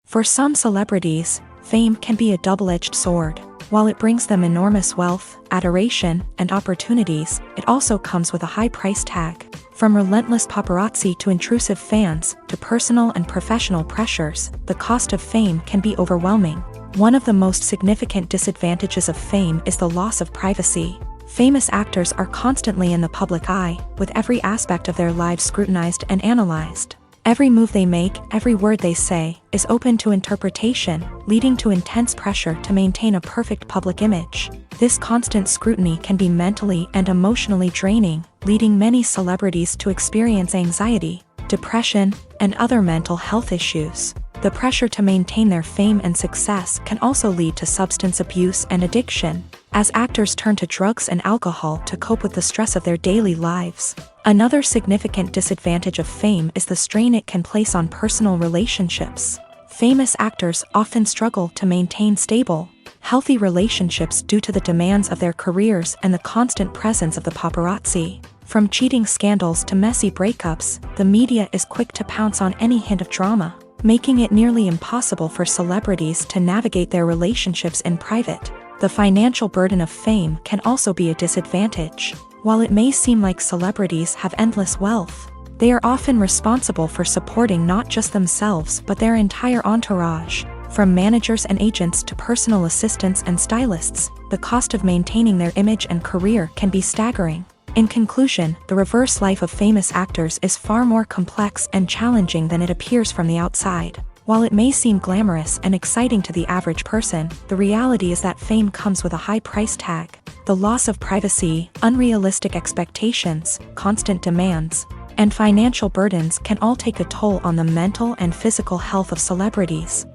For some celebrities, fame can be a double-edged sword. While it brings them enormous wealth, adoration, and opportunities, it also comes with a high price tag. From relentless paparazzi to intrusive fans, to personal and professional pressures, the cost of fame can be overwhelming. One of the most significant disadvantages of fame is the loss of privacy. Famous actors are constantly in the public eye, with every aspect of their lives scrutinized and analyzed. Every move they make, every word they say, is open to interpretation, leading to intense pressure to maintain a perfect public image. This constant scrutiny can be mentally and emotionally draining, leading many celebrities to experience anxiety, depression, and other mental health issues. The pressure to maintain their fame and success can also lead to substance abuse and addiction, as actors turn to drugs and alcohol to cope with the stress of their daily lives. Another significant disadvantage of fame is the strain it can place on personal relationships. Famous actors often struggle to maintain stable, healthy relationships due to the demands of their careers and the constant presence of the paparazzi. From cheating scandals to messy breakups, the media is quick to pounce on any hint of drama, making it nearly impossible for celebrities to navigate their relationships in private. The financial burden of fame can also be a disadvantage. While it may seem like celebrities have endless wealth, they are often responsible for supporting not just themselves but their entire entourage. From managers and agents to personal assistants and stylists, the cost of maintaining their image and career can be staggering. In conclusion, the reverse life of famous actors is far more complex and challenging than it appears from the outside. While it may seem glamorous and exciting to the average person, the reality is that fame comes with a high price tag. The loss of privacy, unrealistic expectations, constant demands, and financial burdens can all take a toll on the mental and physical health of celebrities.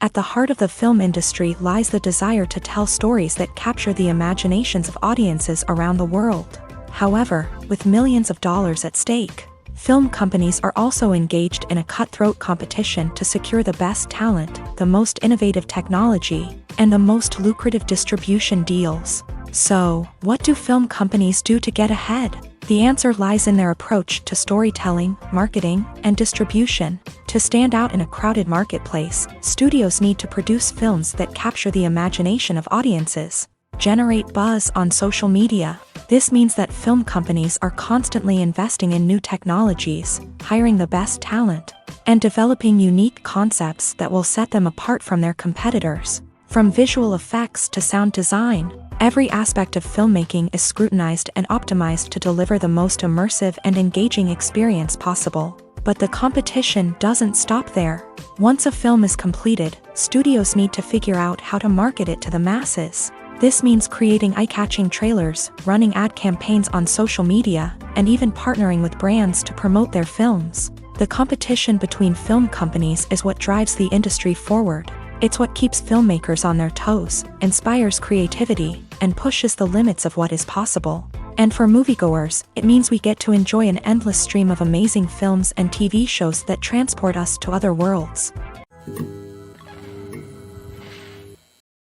At the heart of the film industry lies the desire to tell stories that capture the imaginations of audiences around the world. However, with millions of dollars at stake, film companies are also engaged in a cutthroat competition to secure the best talent, the most innovative technology, and the most lucrative distribution deals. So, what do film companies do to get ahead? The answer lies in their approach to storytelling, marketing, and distribution. To stand out in a crowded marketplace, studios need to produce films that capture the imagination of audiences, generate buzz on social media. This means that film companies are constantly investing in new technologies, hiring the best talent, and developing unique concepts that will set them apart from their competitors. From visual effects to sound design, every aspect of filmmaking is scrutinized and optimized to deliver the most immersive and engaging experience possible. But the competition doesn't stop there. Once a film is completed, studios need to figure out how to market it to the masses. This means creating eye-catching trailers, running ad campaigns on social media, and even partnering with brands to promote their films. The competition between film companies is what drives the industry forward. It's what keeps filmmakers on their toes, inspires creativity, and pushes the limits of what is possible. And for moviegoers, it means we get to enjoy an endless stream of amazing films and TV shows that transport us to other worlds.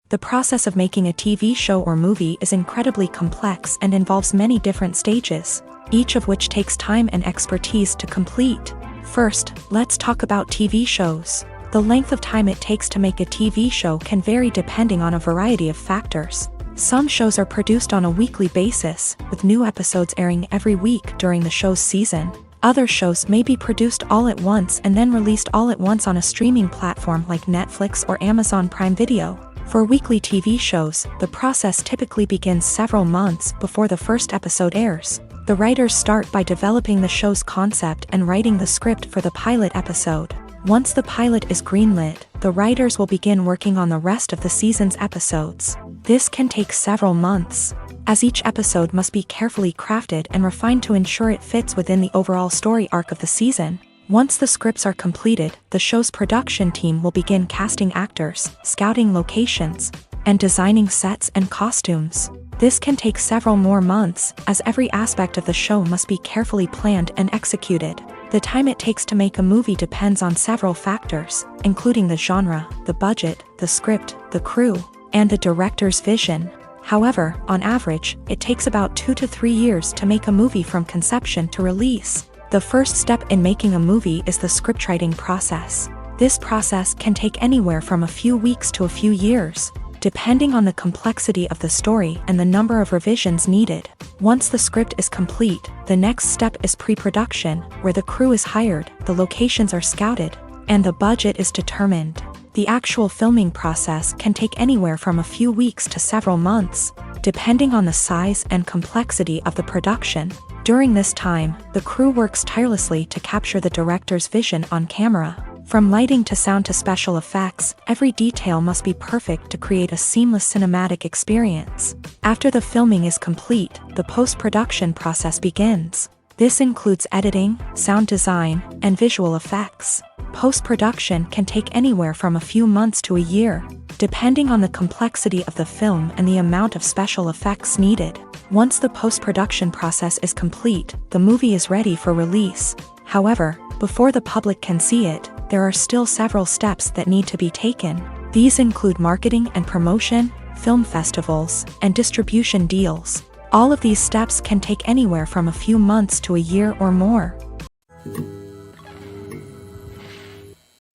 The process of making a TV show or movie is incredibly complex and involves many different stages, each of which takes time and expertise to complete. First, let's talk about TV shows. The length of time it takes to make a TV show can vary depending on a variety of factors. Some shows are produced on a weekly basis, with new episodes airing every week during the show's season. Other shows may be produced all at once and then released all at once on a streaming platform like Netflix or Amazon Prime Video. For weekly TV shows, the process typically begins several months before the first episode airs. The writers start by developing the show's concept and writing the script for the pilot episode. Once the pilot is greenlit, the writers will begin working on the rest of the season's episodes. This can take several months, as each episode must be carefully crafted and refined to ensure it fits within the overall story arc of the season. Once the scripts are completed, the show's production team will begin casting actors, scouting locations, and designing sets and costumes. This can take several more months, as every aspect of the show must be carefully planned and executed. The time it takes to make a movie depends on several factors, including the genre, the budget, the script, the crew, and the director's vision. However, on average, it takes about 2 to 3 years to make a movie from conception to release. The first step in making a movie is the scriptwriting process. This process can take anywhere from a few weeks to a few years, depending on the complexity of the story and the number of revisions needed. Once the script is complete, the next step is pre-production, where the crew is hired, the locations are scouted, and the budget is determined. The actual filming process can take anywhere from a few weeks to several months, depending on the size and complexity of the production. During this time, the crew works tirelessly to capture the director's vision on camera. From lighting to sound to special effects, every detail must be perfect to create a seamless cinematic experience. After the filming is complete, the post-production process begins. This includes editing, sound design, and visual effects. Post-production can take anywhere from a few months to a year, depending on the complexity of the film and the amount of special effects needed. Once the post-production process is complete, the movie is ready for release. However, before the public can see it, there are still several steps that need to be taken. These include marketing and promotion, film festivals, and distribution deals. All of these steps can take anywhere from a few months to a year or more.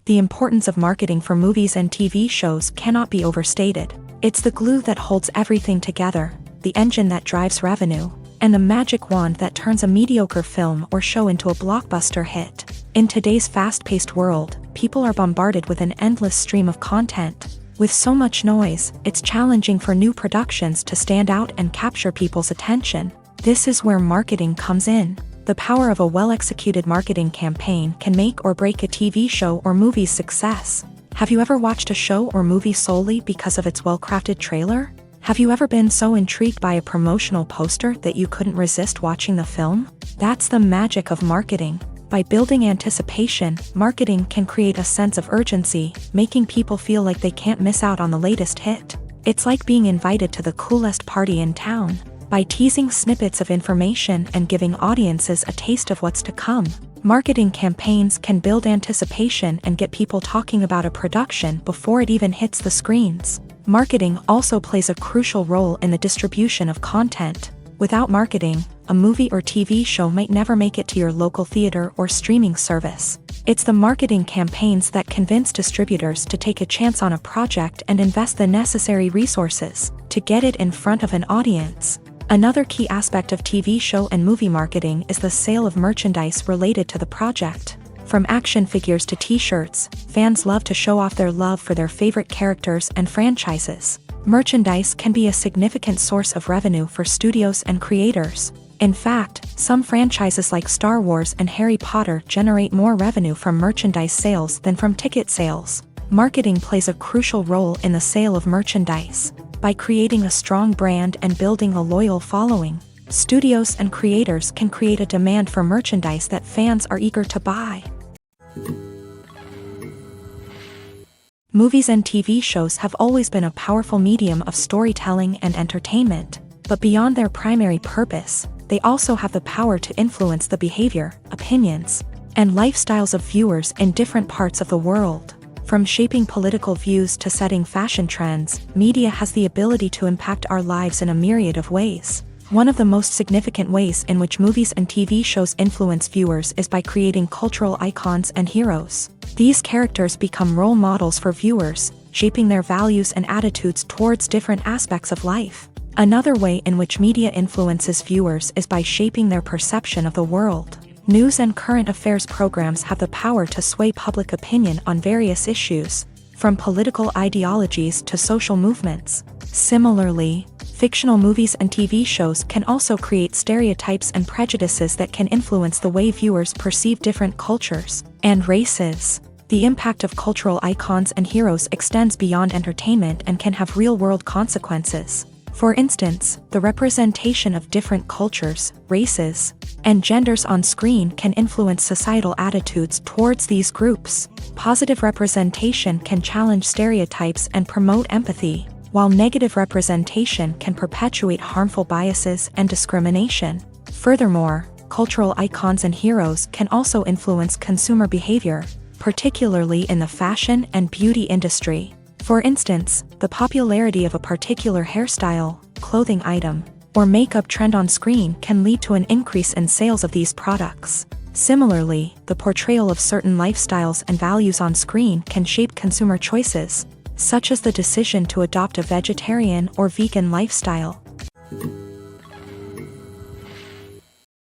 The importance of marketing for movies and TV shows cannot be overstated. It's the glue that holds everything together, the engine that drives revenue, and the magic wand that turns a mediocre film or show into a blockbuster hit. In today's fast-paced world, people are bombarded with an endless stream of content. With so much noise, it's challenging for new productions to stand out and capture people's attention. This is where marketing comes in. The power of a well-executed marketing campaign can make or break a TV show or movie's success. Have you ever watched a show or movie solely because of its well-crafted trailer? Have you ever been so intrigued by a promotional poster that you couldn't resist watching the film? That's the magic of marketing. By building anticipation, marketing can create a sense of urgency, making people feel like they can't miss out on the latest hit. It's like being invited to the coolest party in town. By teasing snippets of information and giving audiences a taste of what's to come, marketing campaigns can build anticipation and get people talking about a production before it even hits the screens. Marketing also plays a crucial role in the distribution of content. Without marketing, a movie or TV show might never make it to your local theater or streaming service. It's the marketing campaigns that convince distributors to take a chance on a project and invest the necessary resources to get it in front of an audience. Another key aspect of TV show and movie marketing is the sale of merchandise related to the project. From action figures to t-shirts, fans love to show off their love for their favorite characters and franchises. Merchandise can be a significant source of revenue for studios and creators. In fact, some franchises like Star Wars and Harry Potter generate more revenue from merchandise sales than from ticket sales. Marketing plays a crucial role in the sale of merchandise. By creating a strong brand and building a loyal following, studios and creators can create a demand for merchandise that fans are eager to buy. Movies and TV shows have always been a powerful medium of storytelling and entertainment. But beyond their primary purpose, they also have the power to influence the behavior, opinions, and lifestyles of viewers in different parts of the world. From shaping political views to setting fashion trends, media has the ability to impact our lives in a myriad of ways. One of the most significant ways in which movies and TV shows influence viewers is by creating cultural icons and heroes. These characters become role models for viewers, shaping their values and attitudes towards different aspects of life. Another way in which media influences viewers is by shaping their perception of the world. News and current affairs programs have the power to sway public opinion on various issues, from political ideologies to social movements. Similarly, fictional movies and TV shows can also create stereotypes and prejudices that can influence the way viewers perceive different cultures and races. The impact of cultural icons and heroes extends beyond entertainment and can have real-world consequences. For instance, the representation of different cultures, races, and genders on screen can influence societal attitudes towards these groups. Positive representation can challenge stereotypes and promote empathy, while negative representation can perpetuate harmful biases and discrimination. Furthermore, cultural icons and heroes can also influence consumer behavior, particularly in the fashion and beauty industry. For instance, the popularity of a particular hairstyle, clothing item, or makeup trend on screen can lead to an increase in sales of these products. Similarly, the portrayal of certain lifestyles and values on screen can shape consumer choices, such as the decision to adopt a vegetarian or vegan lifestyle.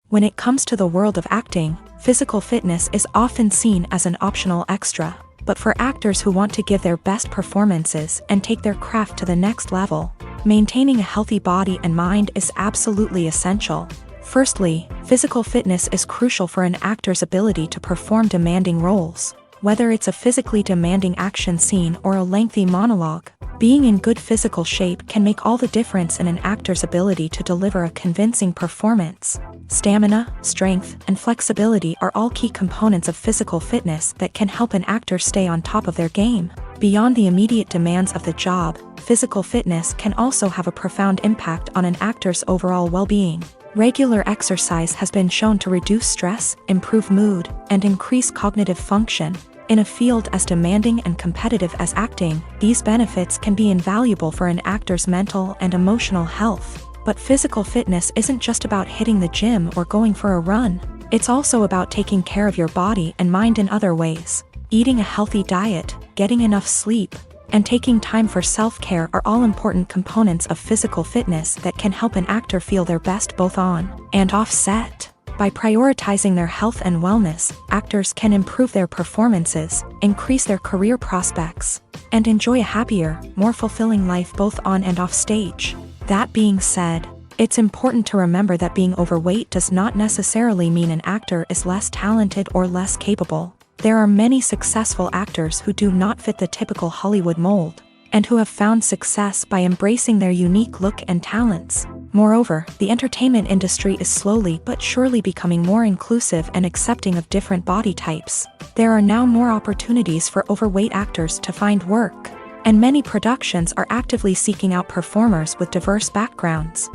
When it comes to the world of acting, physical fitness is often seen as an optional extra. But for actors who want to give their best performances and take their craft to the next level, maintaining a healthy body and mind is absolutely essential. Firstly, physical fitness is crucial for an actor's ability to perform demanding roles. Whether it's a physically demanding action scene or a lengthy monologue, being in good physical shape can make all the difference in an actor's ability to deliver a convincing performance. Stamina, strength, and flexibility are all key components of physical fitness that can help an actor stay on top of their game. Beyond the immediate demands of the job, physical fitness can also have a profound impact on an actor's overall well-being. Regular exercise has been shown to reduce stress, improve mood, and increase cognitive function. In a field as demanding and competitive as acting, these benefits can be invaluable for an actor's mental and emotional health. But physical fitness isn't just about hitting the gym or going for a run. It's also about taking care of your body and mind in other ways. Eating a healthy diet, getting enough sleep, and taking time for self-care are all important components of physical fitness that can help an actor feel their best both on and off set. By prioritizing their health and wellness, actors can improve their performances, increase their career prospects, and enjoy a happier, more fulfilling life both on and off stage. That being said, it's important to remember that being overweight does not necessarily mean an actor is less talented or less capable. There are many successful actors who do not fit the typical Hollywood mold, and who have found success by embracing their unique look and talents. Moreover, the entertainment industry is slowly but surely becoming more inclusive and accepting of different body types. There are now more opportunities for overweight actors to find work, and many productions are actively seeking out performers with diverse backgrounds.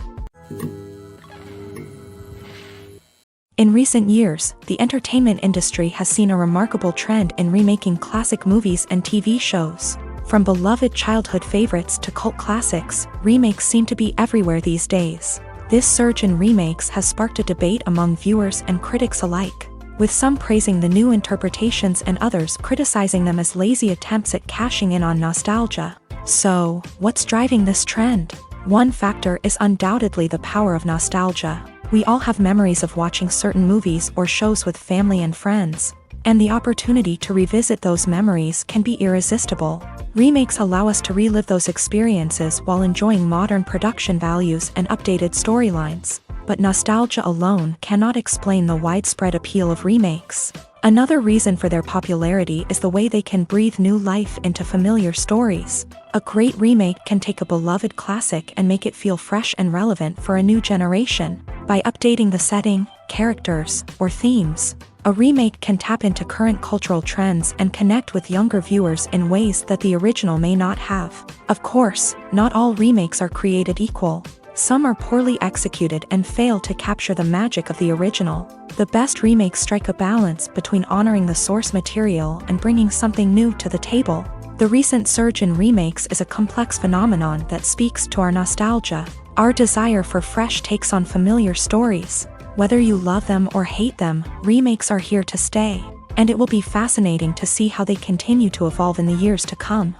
In recent years, the entertainment industry has seen a remarkable trend in remaking classic movies and TV shows. From beloved childhood favorites to cult classics, remakes seem to be everywhere these days. This surge in remakes has sparked a debate among viewers and critics alike, with some praising the new interpretations and others criticizing them as lazy attempts at cashing in on nostalgia. So, what's driving this trend? One factor is undoubtedly the power of nostalgia. We all have memories of watching certain movies or shows with family and friends, and the opportunity to revisit those memories can be irresistible. Remakes allow us to relive those experiences while enjoying modern production values and updated storylines. But nostalgia alone cannot explain the widespread appeal of remakes. Another reason for their popularity is the way they can breathe new life into familiar stories. A great remake can take a beloved classic and make it feel fresh and relevant for a new generation. By updating the setting, characters, or themes, a remake can tap into current cultural trends and connect with younger viewers in ways that the original may not have. Of course, not all remakes are created equal. Some are poorly executed and fail to capture the magic of the original. The best remakes strike a balance between honoring the source material and bringing something new to the table. The recent surge in remakes is a complex phenomenon that speaks to our nostalgia, our desire for fresh takes on familiar stories. Whether you love them or hate them, remakes are here to stay, and it will be fascinating to see how they continue to evolve in the years to come.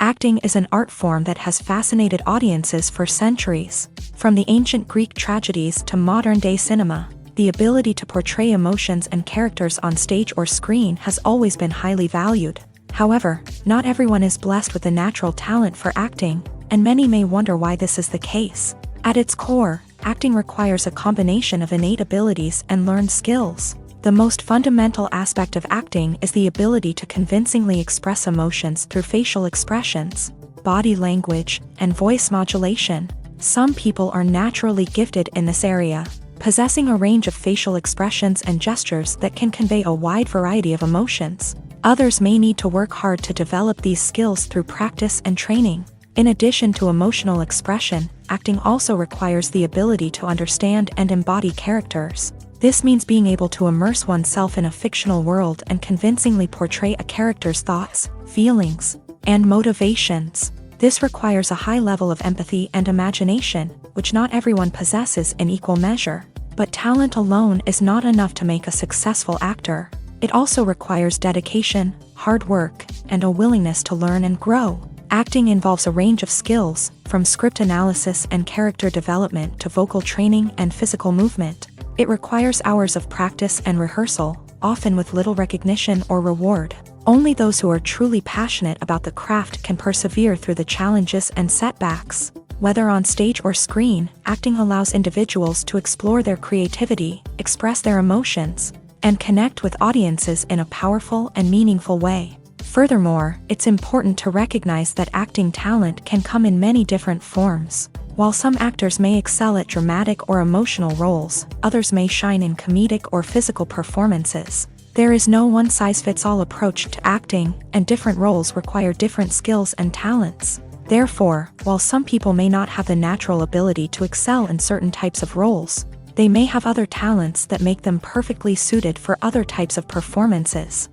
Acting is an art form that has fascinated audiences for centuries. From the ancient Greek tragedies to modern-day cinema, the ability to portray emotions and characters on stage or screen has always been highly valued. However, not everyone is blessed with the natural talent for acting, and many may wonder why this is the case. At its core, acting requires a combination of innate abilities and learned skills. The most fundamental aspect of acting is the ability to convincingly express emotions through facial expressions, body language, and voice modulation. Some people are naturally gifted in this area, possessing a range of facial expressions and gestures that can convey a wide variety of emotions. Others may need to work hard to develop these skills through practice and training. In addition to emotional expression, acting also requires the ability to understand and embody characters. This means being able to immerse oneself in a fictional world and convincingly portray a character's thoughts, feelings, and motivations. This requires a high level of empathy and imagination, which not everyone possesses in equal measure. But talent alone is not enough to make a successful actor. It also requires dedication, hard work, and a willingness to learn and grow. Acting involves a range of skills, from script analysis and character development to vocal training and physical movement. It requires hours of practice and rehearsal, often with little recognition or reward. Only those who are truly passionate about the craft can persevere through the challenges and setbacks. Whether on stage or screen, acting allows individuals to explore their creativity, express their emotions, and connect with audiences in a powerful and meaningful way. Furthermore, it's important to recognize that acting talent can come in many different forms. While some actors may excel at dramatic or emotional roles, others may shine in comedic or physical performances. There is no one-size-fits-all approach to acting, and different roles require different skills and talents. Therefore, while some people may not have the natural ability to excel in certain types of roles, they may have other talents that make them perfectly suited for other types of performances.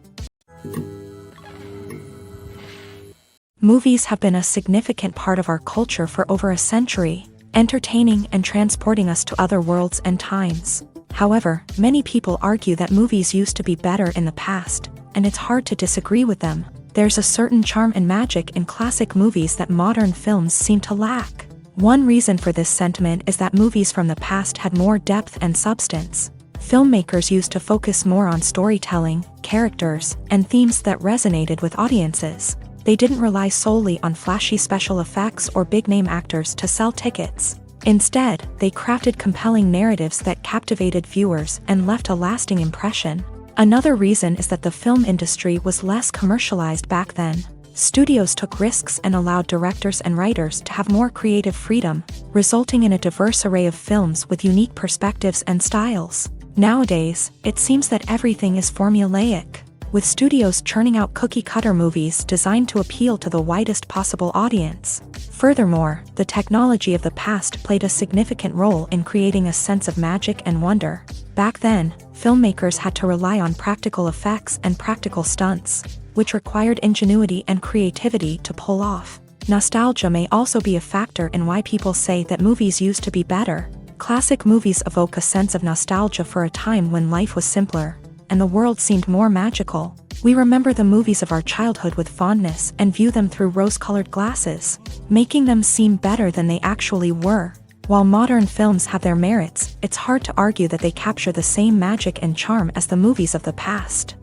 Movies have been a significant part of our culture for over a century, entertaining and transporting us to other worlds and times. However, many people argue that movies used to be better in the past, and it's hard to disagree with them. There's a certain charm and magic in classic movies that modern films seem to lack. One reason for this sentiment is that movies from the past had more depth and substance. Filmmakers used to focus more on storytelling, characters, and themes that resonated with audiences. They didn't rely solely on flashy special effects or big-name actors to sell tickets. Instead, they crafted compelling narratives that captivated viewers and left a lasting impression. Another reason is that the film industry was less commercialized back then. Studios took risks and allowed directors and writers to have more creative freedom, resulting in a diverse array of films with unique perspectives and styles. Nowadays, it seems that everything is formulaic, with studios churning out cookie-cutter movies designed to appeal to the widest possible audience. Furthermore, the technology of the past played a significant role in creating a sense of magic and wonder. Back then, filmmakers had to rely on practical effects and practical stunts, which required ingenuity and creativity to pull off. Nostalgia may also be a factor in why people say that movies used to be better. Classic movies evoke a sense of nostalgia for a time when life was simpler, and the world seemed more magical. We remember the movies of our childhood with fondness and view them through rose-colored glasses, making them seem better than they actually were. While modern films have their merits, it's hard to argue that they capture the same magic and charm as the movies of the past.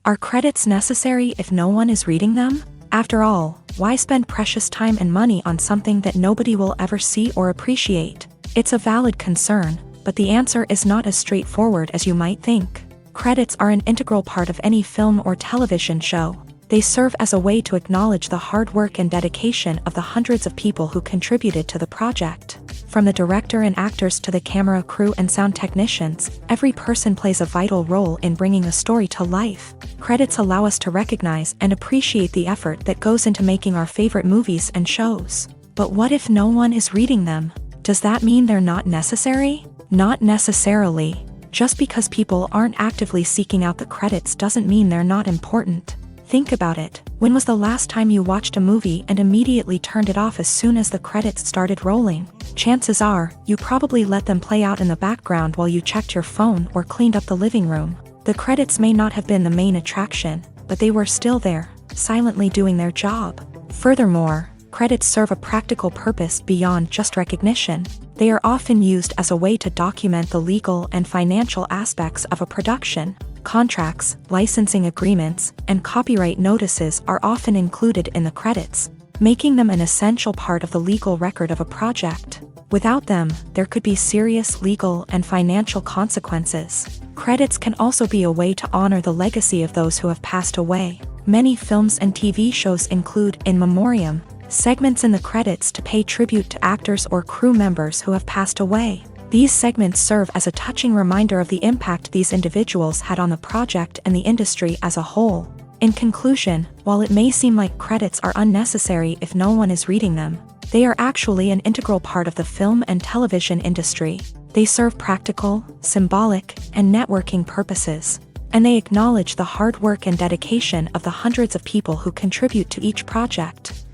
Are credits necessary if no one is reading them? After all, why spend precious time and money on something that nobody will ever see or appreciate? It's a valid concern, but the answer is not as straightforward as you might think. Credits are an integral part of any film or television show. They serve as a way to acknowledge the hard work and dedication of the hundreds of people who contributed to the project. From the director and actors to the camera crew and sound technicians, every person plays a vital role in bringing a story to life. Credits allow us to recognize and appreciate the effort that goes into making our favorite movies and shows. But what if no one is reading them? Does that mean they're not necessary? Not necessarily. Just because people aren't actively seeking out the credits doesn't mean they're not important. Think about it. When was the last time you watched a movie and immediately turned it off as soon as the credits started rolling? Chances are, you probably let them play out in the background while you checked your phone or cleaned up the living room. The credits may not have been the main attraction, but they were still there, silently doing their job. Furthermore, credits serve a practical purpose beyond just recognition. They are often used as a way to document the legal and financial aspects of a production. Contracts, licensing agreements, and copyright notices are often included in the credits, making them an essential part of the legal record of a project. Without them, there could be serious legal and financial consequences. Credits can also be a way to honor the legacy of those who have passed away. Many films and TV shows include in memoriam segments in the credits to pay tribute to actors or crew members who have passed away. These segments serve as a touching reminder of the impact these individuals had on the project and the industry as a whole. In conclusion, while it may seem like credits are unnecessary if no one is reading them, they are actually an integral part of the film and television industry. They serve practical, symbolic, and networking purposes, and they acknowledge the hard work and dedication of the hundreds of people who contribute to each project.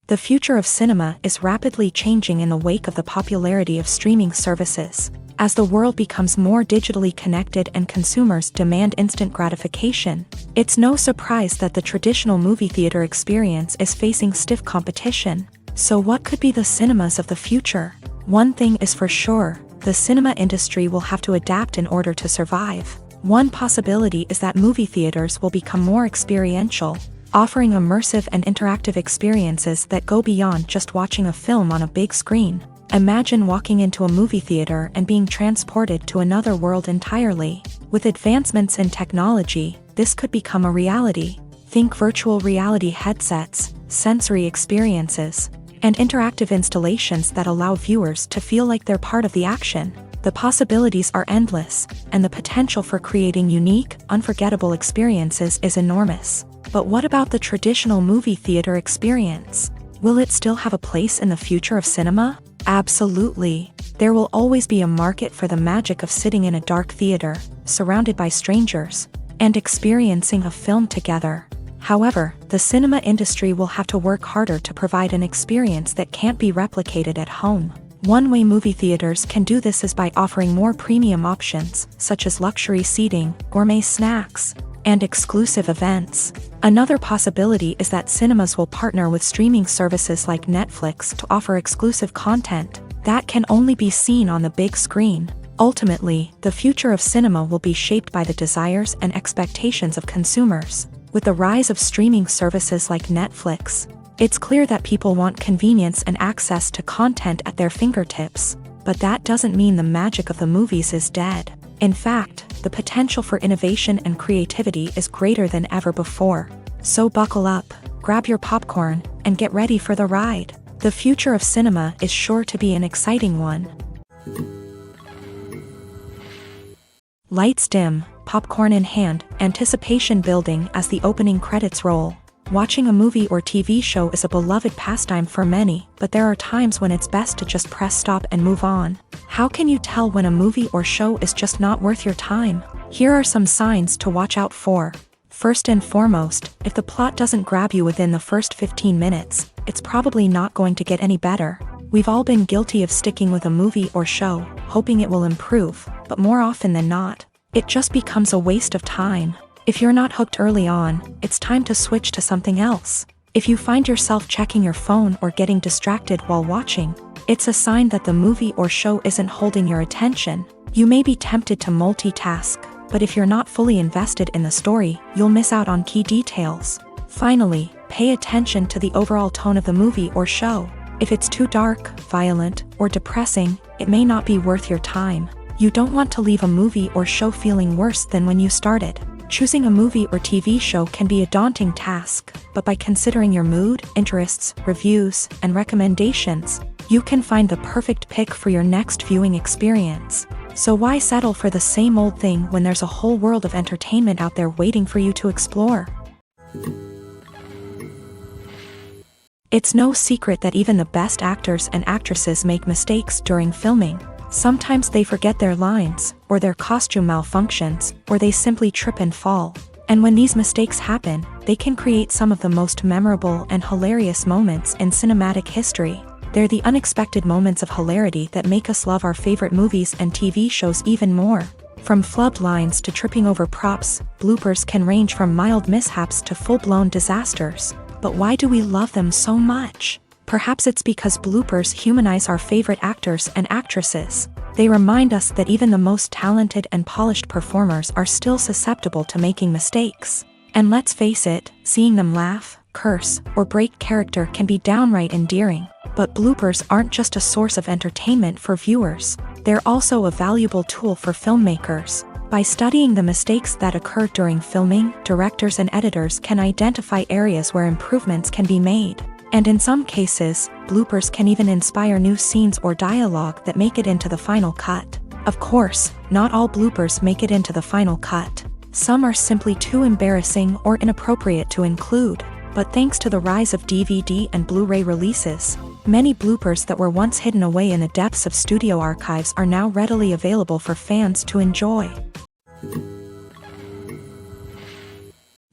The future of cinema is rapidly changing in the wake of the popularity of streaming services. As the world becomes more digitally connected and consumers demand instant gratification, it's no surprise that the traditional movie theater experience is facing stiff competition. So what could be the cinemas of the future? One thing is for sure, the cinema industry will have to adapt in order to survive. One possibility is that movie theaters will become more experiential, offering immersive and interactive experiences that go beyond just watching a film on a big screen. Imagine walking into a movie theater and being transported to another world entirely. With advancements in technology, this could become a reality. Think virtual reality headsets, sensory experiences, and interactive installations that allow viewers to feel like they're part of the action. The possibilities are endless, and the potential for creating unique, unforgettable experiences is enormous. But what about the traditional movie theater experience? Will it still have a place in the future of cinema? Absolutely. There will always be a market for the magic of sitting in a dark theater, surrounded by strangers, and experiencing a film together. However, the cinema industry will have to work harder to provide an experience that can't be replicated at home. One way movie theaters can do this is by offering more premium options, such as luxury seating, gourmet snacks, and exclusive events. Another possibility is that cinemas will partner with streaming services like Netflix to offer exclusive content that can only be seen on the big screen. Ultimately, the future of cinema will be shaped by the desires and expectations of consumers. With the rise of streaming services like Netflix, it's clear that people want convenience and access to content at their fingertips. But that doesn't mean the magic of the movies is dead. In fact, the potential for innovation and creativity is greater than ever before. So buckle up, grab your popcorn, and get ready for the ride. The future of cinema is sure to be an exciting one. Lights dim, popcorn in hand, anticipation building as the opening credits roll. Watching a movie or TV show is a beloved pastime for many, but there are times when it's best to just press stop and move on. How can you tell when a movie or show is just not worth your time? Here are some signs to watch out for. First and foremost, if the plot doesn't grab you within the first 15 minutes, it's probably not going to get any better. We've all been guilty of sticking with a movie or show, hoping it will improve, but more often than not, it just becomes a waste of time. If you're not hooked early on, it's time to switch to something else. If you find yourself checking your phone or getting distracted while watching, it's a sign that the movie or show isn't holding your attention. You may be tempted to multitask, but if you're not fully invested in the story, you'll miss out on key details. Finally, pay attention to the overall tone of the movie or show. If it's too dark, violent, or depressing, it may not be worth your time. You don't want to leave a movie or show feeling worse than when you started. Choosing a movie or TV show can be a daunting task, but by considering your mood, interests, reviews, and recommendations, you can find the perfect pick for your next viewing experience. So why settle for the same old thing when there's a whole world of entertainment out there waiting for you to explore? It's no secret that even the best actors and actresses make mistakes during filming. Sometimes they forget their lines, or their costume malfunctions, or they simply trip and fall. And when these mistakes happen, they can create some of the most memorable and hilarious moments in cinematic history. They're the unexpected moments of hilarity that make us love our favorite movies and TV shows even more. From flubbed lines to tripping over props, bloopers can range from mild mishaps to full-blown disasters. But why do we love them so much? Perhaps it's because bloopers humanize our favorite actors and actresses. They remind us that even the most talented and polished performers are still susceptible to making mistakes. And let's face it, seeing them laugh, curse, or break character can be downright endearing. But bloopers aren't just a source of entertainment for viewers. They're also a valuable tool for filmmakers. By studying the mistakes that occur during filming, directors and editors can identify areas where improvements can be made. And in some cases, bloopers can even inspire new scenes or dialogue that make it into the final cut. Of course, not all bloopers make it into the final cut. Some are simply too embarrassing or inappropriate to include. But thanks to the rise of DVD and Blu-ray releases, many bloopers that were once hidden away in the depths of studio archives are now readily available for fans to enjoy.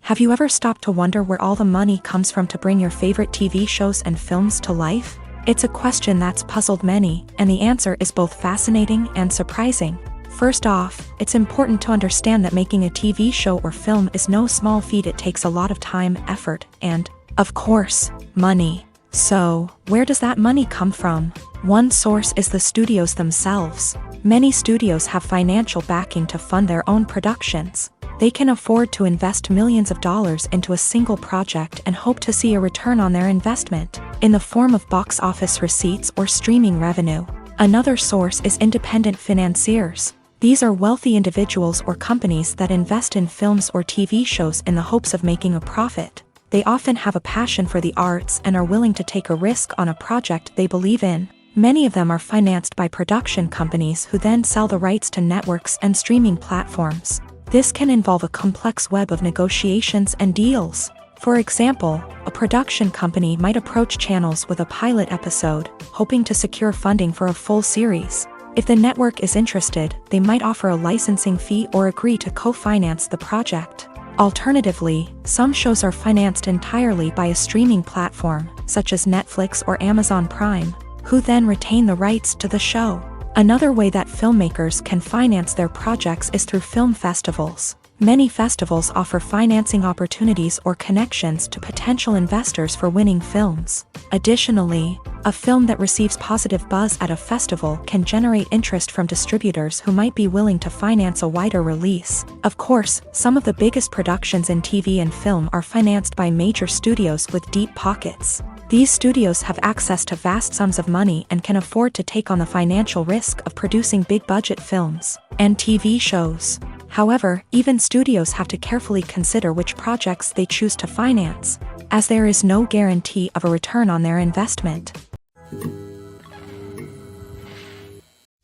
Have you ever stopped to wonder where all the money comes from to bring your favorite TV shows and films to life? It's a question that's puzzled many, and the answer is both fascinating and surprising. First off, it's important to understand that making a TV show or film is no small feat. It takes a lot of time, effort, and, of course, money. So, where does that money come from? One source is the studios themselves. Many studios have financial backing to fund their own productions. They can afford to invest millions of dollars into a single project and hope to see a return on their investment, in the form of box office receipts or streaming revenue. Another source is independent financiers. These are wealthy individuals or companies that invest in films or TV shows in the hopes of making a profit. They often have a passion for the arts and are willing to take a risk on a project they believe in. Many of them are financed by production companies who then sell the rights to networks and streaming platforms. This can involve a complex web of negotiations and deals. For example, a production company might approach channels with a pilot episode, hoping to secure funding for a full series. If the network is interested, they might offer a licensing fee or agree to co-finance the project. Alternatively, some shows are financed entirely by a streaming platform, such as Netflix or Amazon Prime, who then retain the rights to the show. Another way that filmmakers can finance their projects is through film festivals. Many festivals offer financing opportunities or connections to potential investors for winning films. Additionally, a film that receives positive buzz at a festival can generate interest from distributors who might be willing to finance a wider release. Of course, some of the biggest productions in TV and film are financed by major studios with deep pockets. These studios have access to vast sums of money and can afford to take on the financial risk of producing big-budget films and TV shows. However, even studios have to carefully consider which projects they choose to finance, as there is no guarantee of a return on their investment.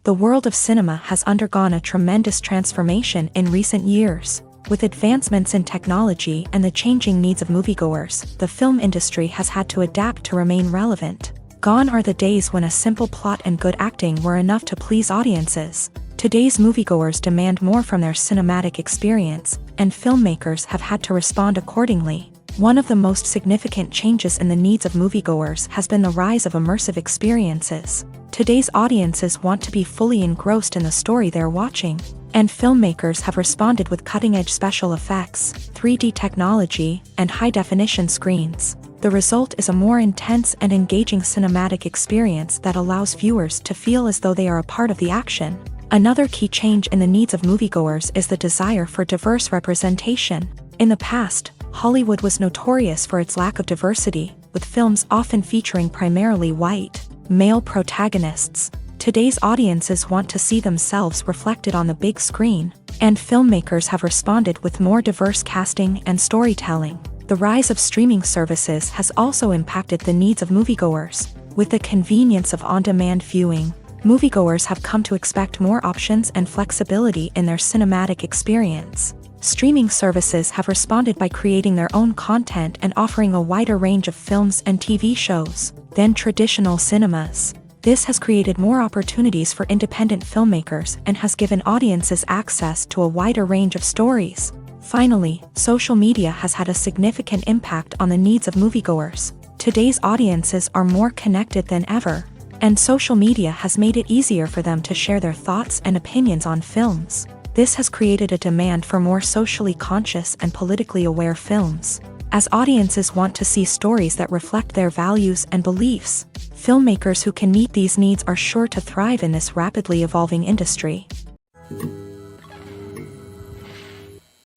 The world of cinema has undergone a tremendous transformation in recent years. With advancements in technology and the changing needs of moviegoers, the film industry has had to adapt to remain relevant. Gone are the days when a simple plot and good acting were enough to please audiences. Today's moviegoers demand more from their cinematic experience, and filmmakers have had to respond accordingly. One of the most significant changes in the needs of moviegoers has been the rise of immersive experiences. Today's audiences want to be fully engrossed in the story they're watching, and filmmakers have responded with cutting-edge special effects, 3D technology, and high-definition screens. The result is a more intense and engaging cinematic experience that allows viewers to feel as though they are a part of the action. Another key change in the needs of moviegoers is the desire for diverse representation. In the past, Hollywood was notorious for its lack of diversity, with films often featuring primarily white, male protagonists. Today's audiences want to see themselves reflected on the big screen. And filmmakers have responded with more diverse casting and storytelling. The rise of streaming services has also impacted the needs of moviegoers. With the convenience of on-demand viewing, moviegoers have come to expect more options and flexibility in their cinematic experience. Streaming services have responded by creating their own content and offering a wider range of films and TV shows than traditional cinemas. This has created more opportunities for independent filmmakers and has given audiences access to a wider range of stories. Finally, social media has had a significant impact on the needs of moviegoers. Today's audiences are more connected than ever, and social media has made it easier for them to share their thoughts and opinions on films. This has created a demand for more socially conscious and politically aware films. As audiences want to see stories that reflect their values and beliefs, filmmakers who can meet these needs are sure to thrive in this rapidly evolving industry.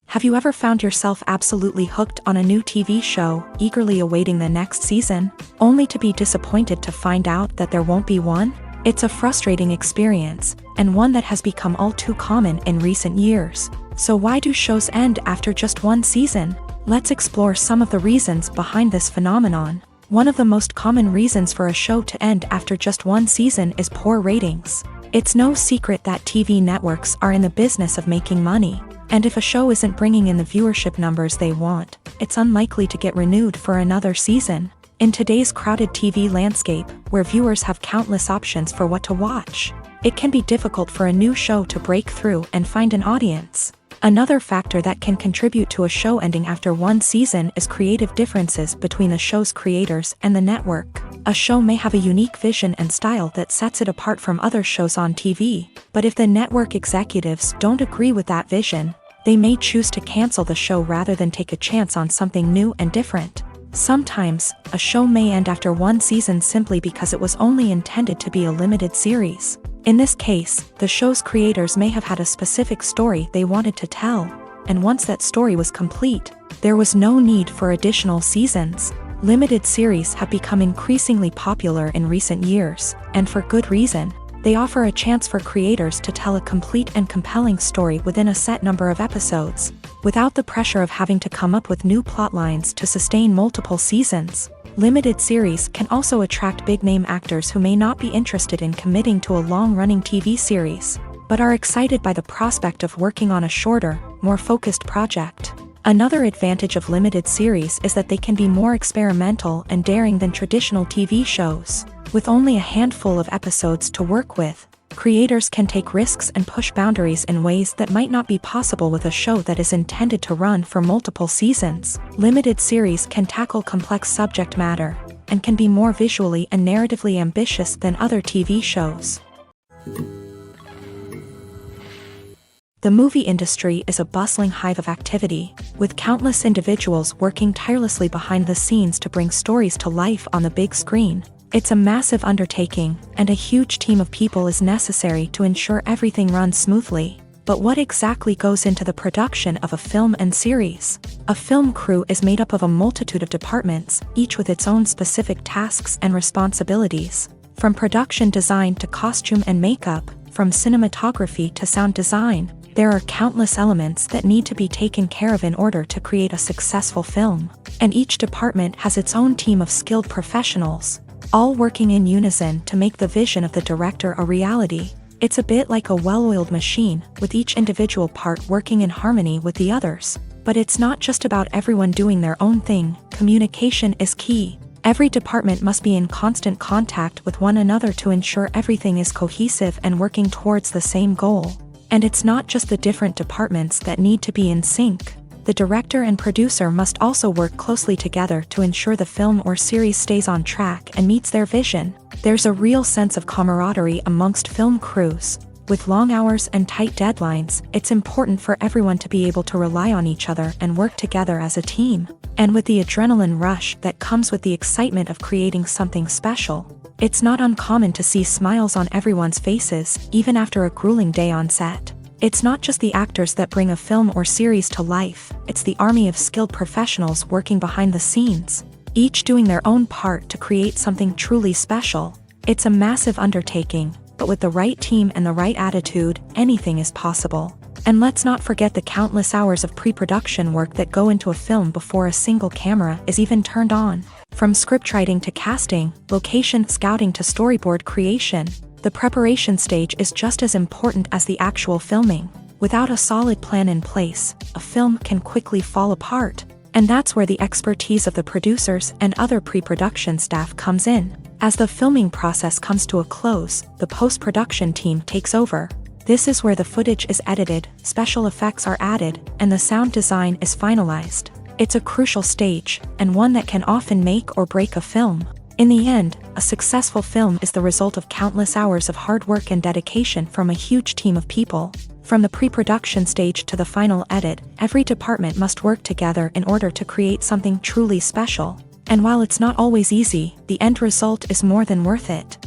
Have you ever found yourself absolutely hooked on a new TV show, eagerly awaiting the next season, only to be disappointed to find out that there won't be one? It's a frustrating experience, and one that has become all too common in recent years. So why do shows end after just one season? Let's explore some of the reasons behind this phenomenon. One of the most common reasons for a show to end after just one season is poor ratings. It's no secret that TV networks are in the business of making money, and if a show isn't bringing in the viewership numbers they want, it's unlikely to get renewed for another season. In today's crowded TV landscape, where viewers have countless options for what to watch, it can be difficult for a new show to break through and find an audience. Another factor that can contribute to a show ending after one season is creative differences between the show's creators and the network. A show may have a unique vision and style that sets it apart from other shows on TV, but if the network executives don't agree with that vision, they may choose to cancel the show rather than take a chance on something new and different. Sometimes, a show may end after one season simply because it was only intended to be a limited series. In this case, the show's creators may have had a specific story they wanted to tell, and once that story was complete, there was no need for additional seasons. Limited series have become increasingly popular in recent years, and for good reason. They offer a chance for creators to tell a complete and compelling story within a set number of episodes, without the pressure of having to come up with new plotlines to sustain multiple seasons. Limited series can also attract big-name actors who may not be interested in committing to a long-running TV series, but are excited by the prospect of working on a shorter, more focused project. Another advantage of limited series is that they can be more experimental and daring than traditional TV shows. With only a handful of episodes to work with, creators can take risks and push boundaries in ways that might not be possible with a show that is intended to run for multiple seasons. Limited series can tackle complex subject matter, and can be more visually and narratively ambitious than other TV shows. The movie industry is a bustling hive of activity, with countless individuals working tirelessly behind the scenes to bring stories to life on the big screen. It's a massive undertaking, and a huge team of people is necessary to ensure everything runs smoothly. But what exactly goes into the production of a film and series? A film crew is made up of a multitude of departments, each with its own specific tasks and responsibilities. From production design to costume and makeup, from cinematography to sound design, there are countless elements that need to be taken care of in order to create a successful film. And each department has its own team of skilled professionals, all working in unison to make the vision of the director a reality. It's a bit like a well-oiled machine, with each individual part working in harmony with the others. But it's not just about everyone doing their own thing. Communication is key. Every department must be in constant contact with one another to ensure everything is cohesive and working towards the same goal. And it's not just the different departments that need to be in sync. The director and producer must also work closely together to ensure the film or series stays on track and meets their vision. There's a real sense of camaraderie amongst film crews. With long hours and tight deadlines, it's important for everyone to be able to rely on each other and work together as a team. And with the adrenaline rush that comes with the excitement of creating something special, it's not uncommon to see smiles on everyone's faces, even after a grueling day on set. It's not just the actors that bring a film or series to life, it's the army of skilled professionals working behind the scenes, each doing their own part to create something truly special. It's a massive undertaking, but with the right team and the right attitude, anything is possible. And let's not forget the countless hours of pre-production work that go into a film before a single camera is even turned on. From scriptwriting to casting, location scouting to storyboard creation, the preparation stage is just as important as the actual filming. Without a solid plan in place, a film can quickly fall apart. And that's where the expertise of the producers and other pre-production staff comes in. As the filming process comes to a close, the post-production team takes over. This is where the footage is edited, special effects are added, and the sound design is finalized. It's a crucial stage, and one that can often make or break a film. In the end, a successful film is the result of countless hours of hard work and dedication from a huge team of people. From the pre-production stage to the final edit, every department must work together in order to create something truly special. And while it's not always easy, the end result is more than worth it.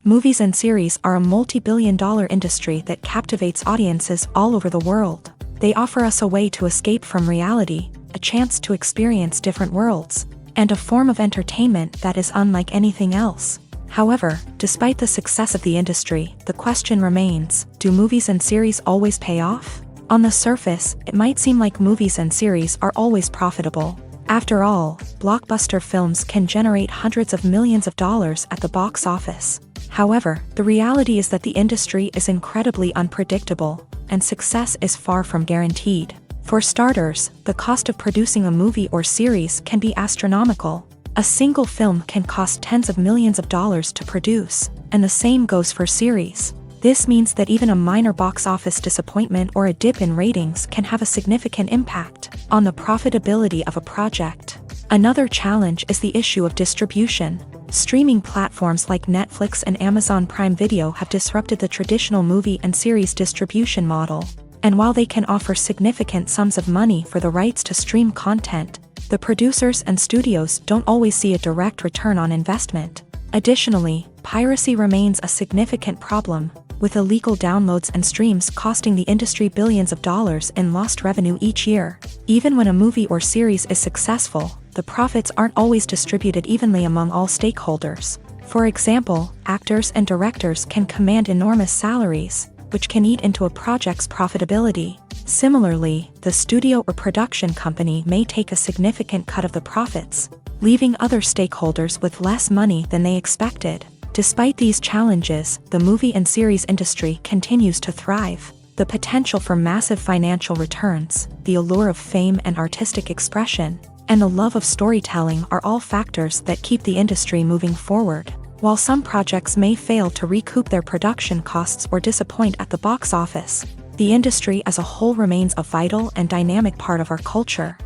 Movies and series are a multi-billion-dollar industry that captivates audiences all over the world. They offer us a way to escape from reality, a chance to experience different worlds, and a form of entertainment that is unlike anything else. However, despite the success of the industry, the question remains, do movies and series always pay off? On the surface, it might seem like movies and series are always profitable. After all, blockbuster films can generate hundreds of millions of dollars at the box office. However, the reality is that the industry is incredibly unpredictable, and success is far from guaranteed. For starters, the cost of producing a movie or series can be astronomical. A single film can cost tens of millions of dollars to produce, and the same goes for series. This means that even a minor box office disappointment or a dip in ratings can have a significant impact on the profitability of a project. Another challenge is the issue of distribution. Streaming platforms like Netflix and Amazon Prime Video have disrupted the traditional movie and series distribution model. And while they can offer significant sums of money for the rights to stream content, the producers and studios don't always see a direct return on investment. Additionally, piracy remains a significant problem, with illegal downloads and streams costing the industry billions of dollars in lost revenue each year. Even when a movie or series is successful, the profits aren't always distributed evenly among all stakeholders. For example, actors and directors can command enormous salaries, which can eat into a project's profitability. Similarly, the studio or production company may take a significant cut of the profits, leaving other stakeholders with less money than they expected. Despite these challenges, the movie and series industry continues to thrive. The potential for massive financial returns, the allure of fame and artistic expression, and the love of storytelling are all factors that keep the industry moving forward. While some projects may fail to recoup their production costs or disappoint at the box office, the industry as a whole remains a vital and dynamic part of our culture.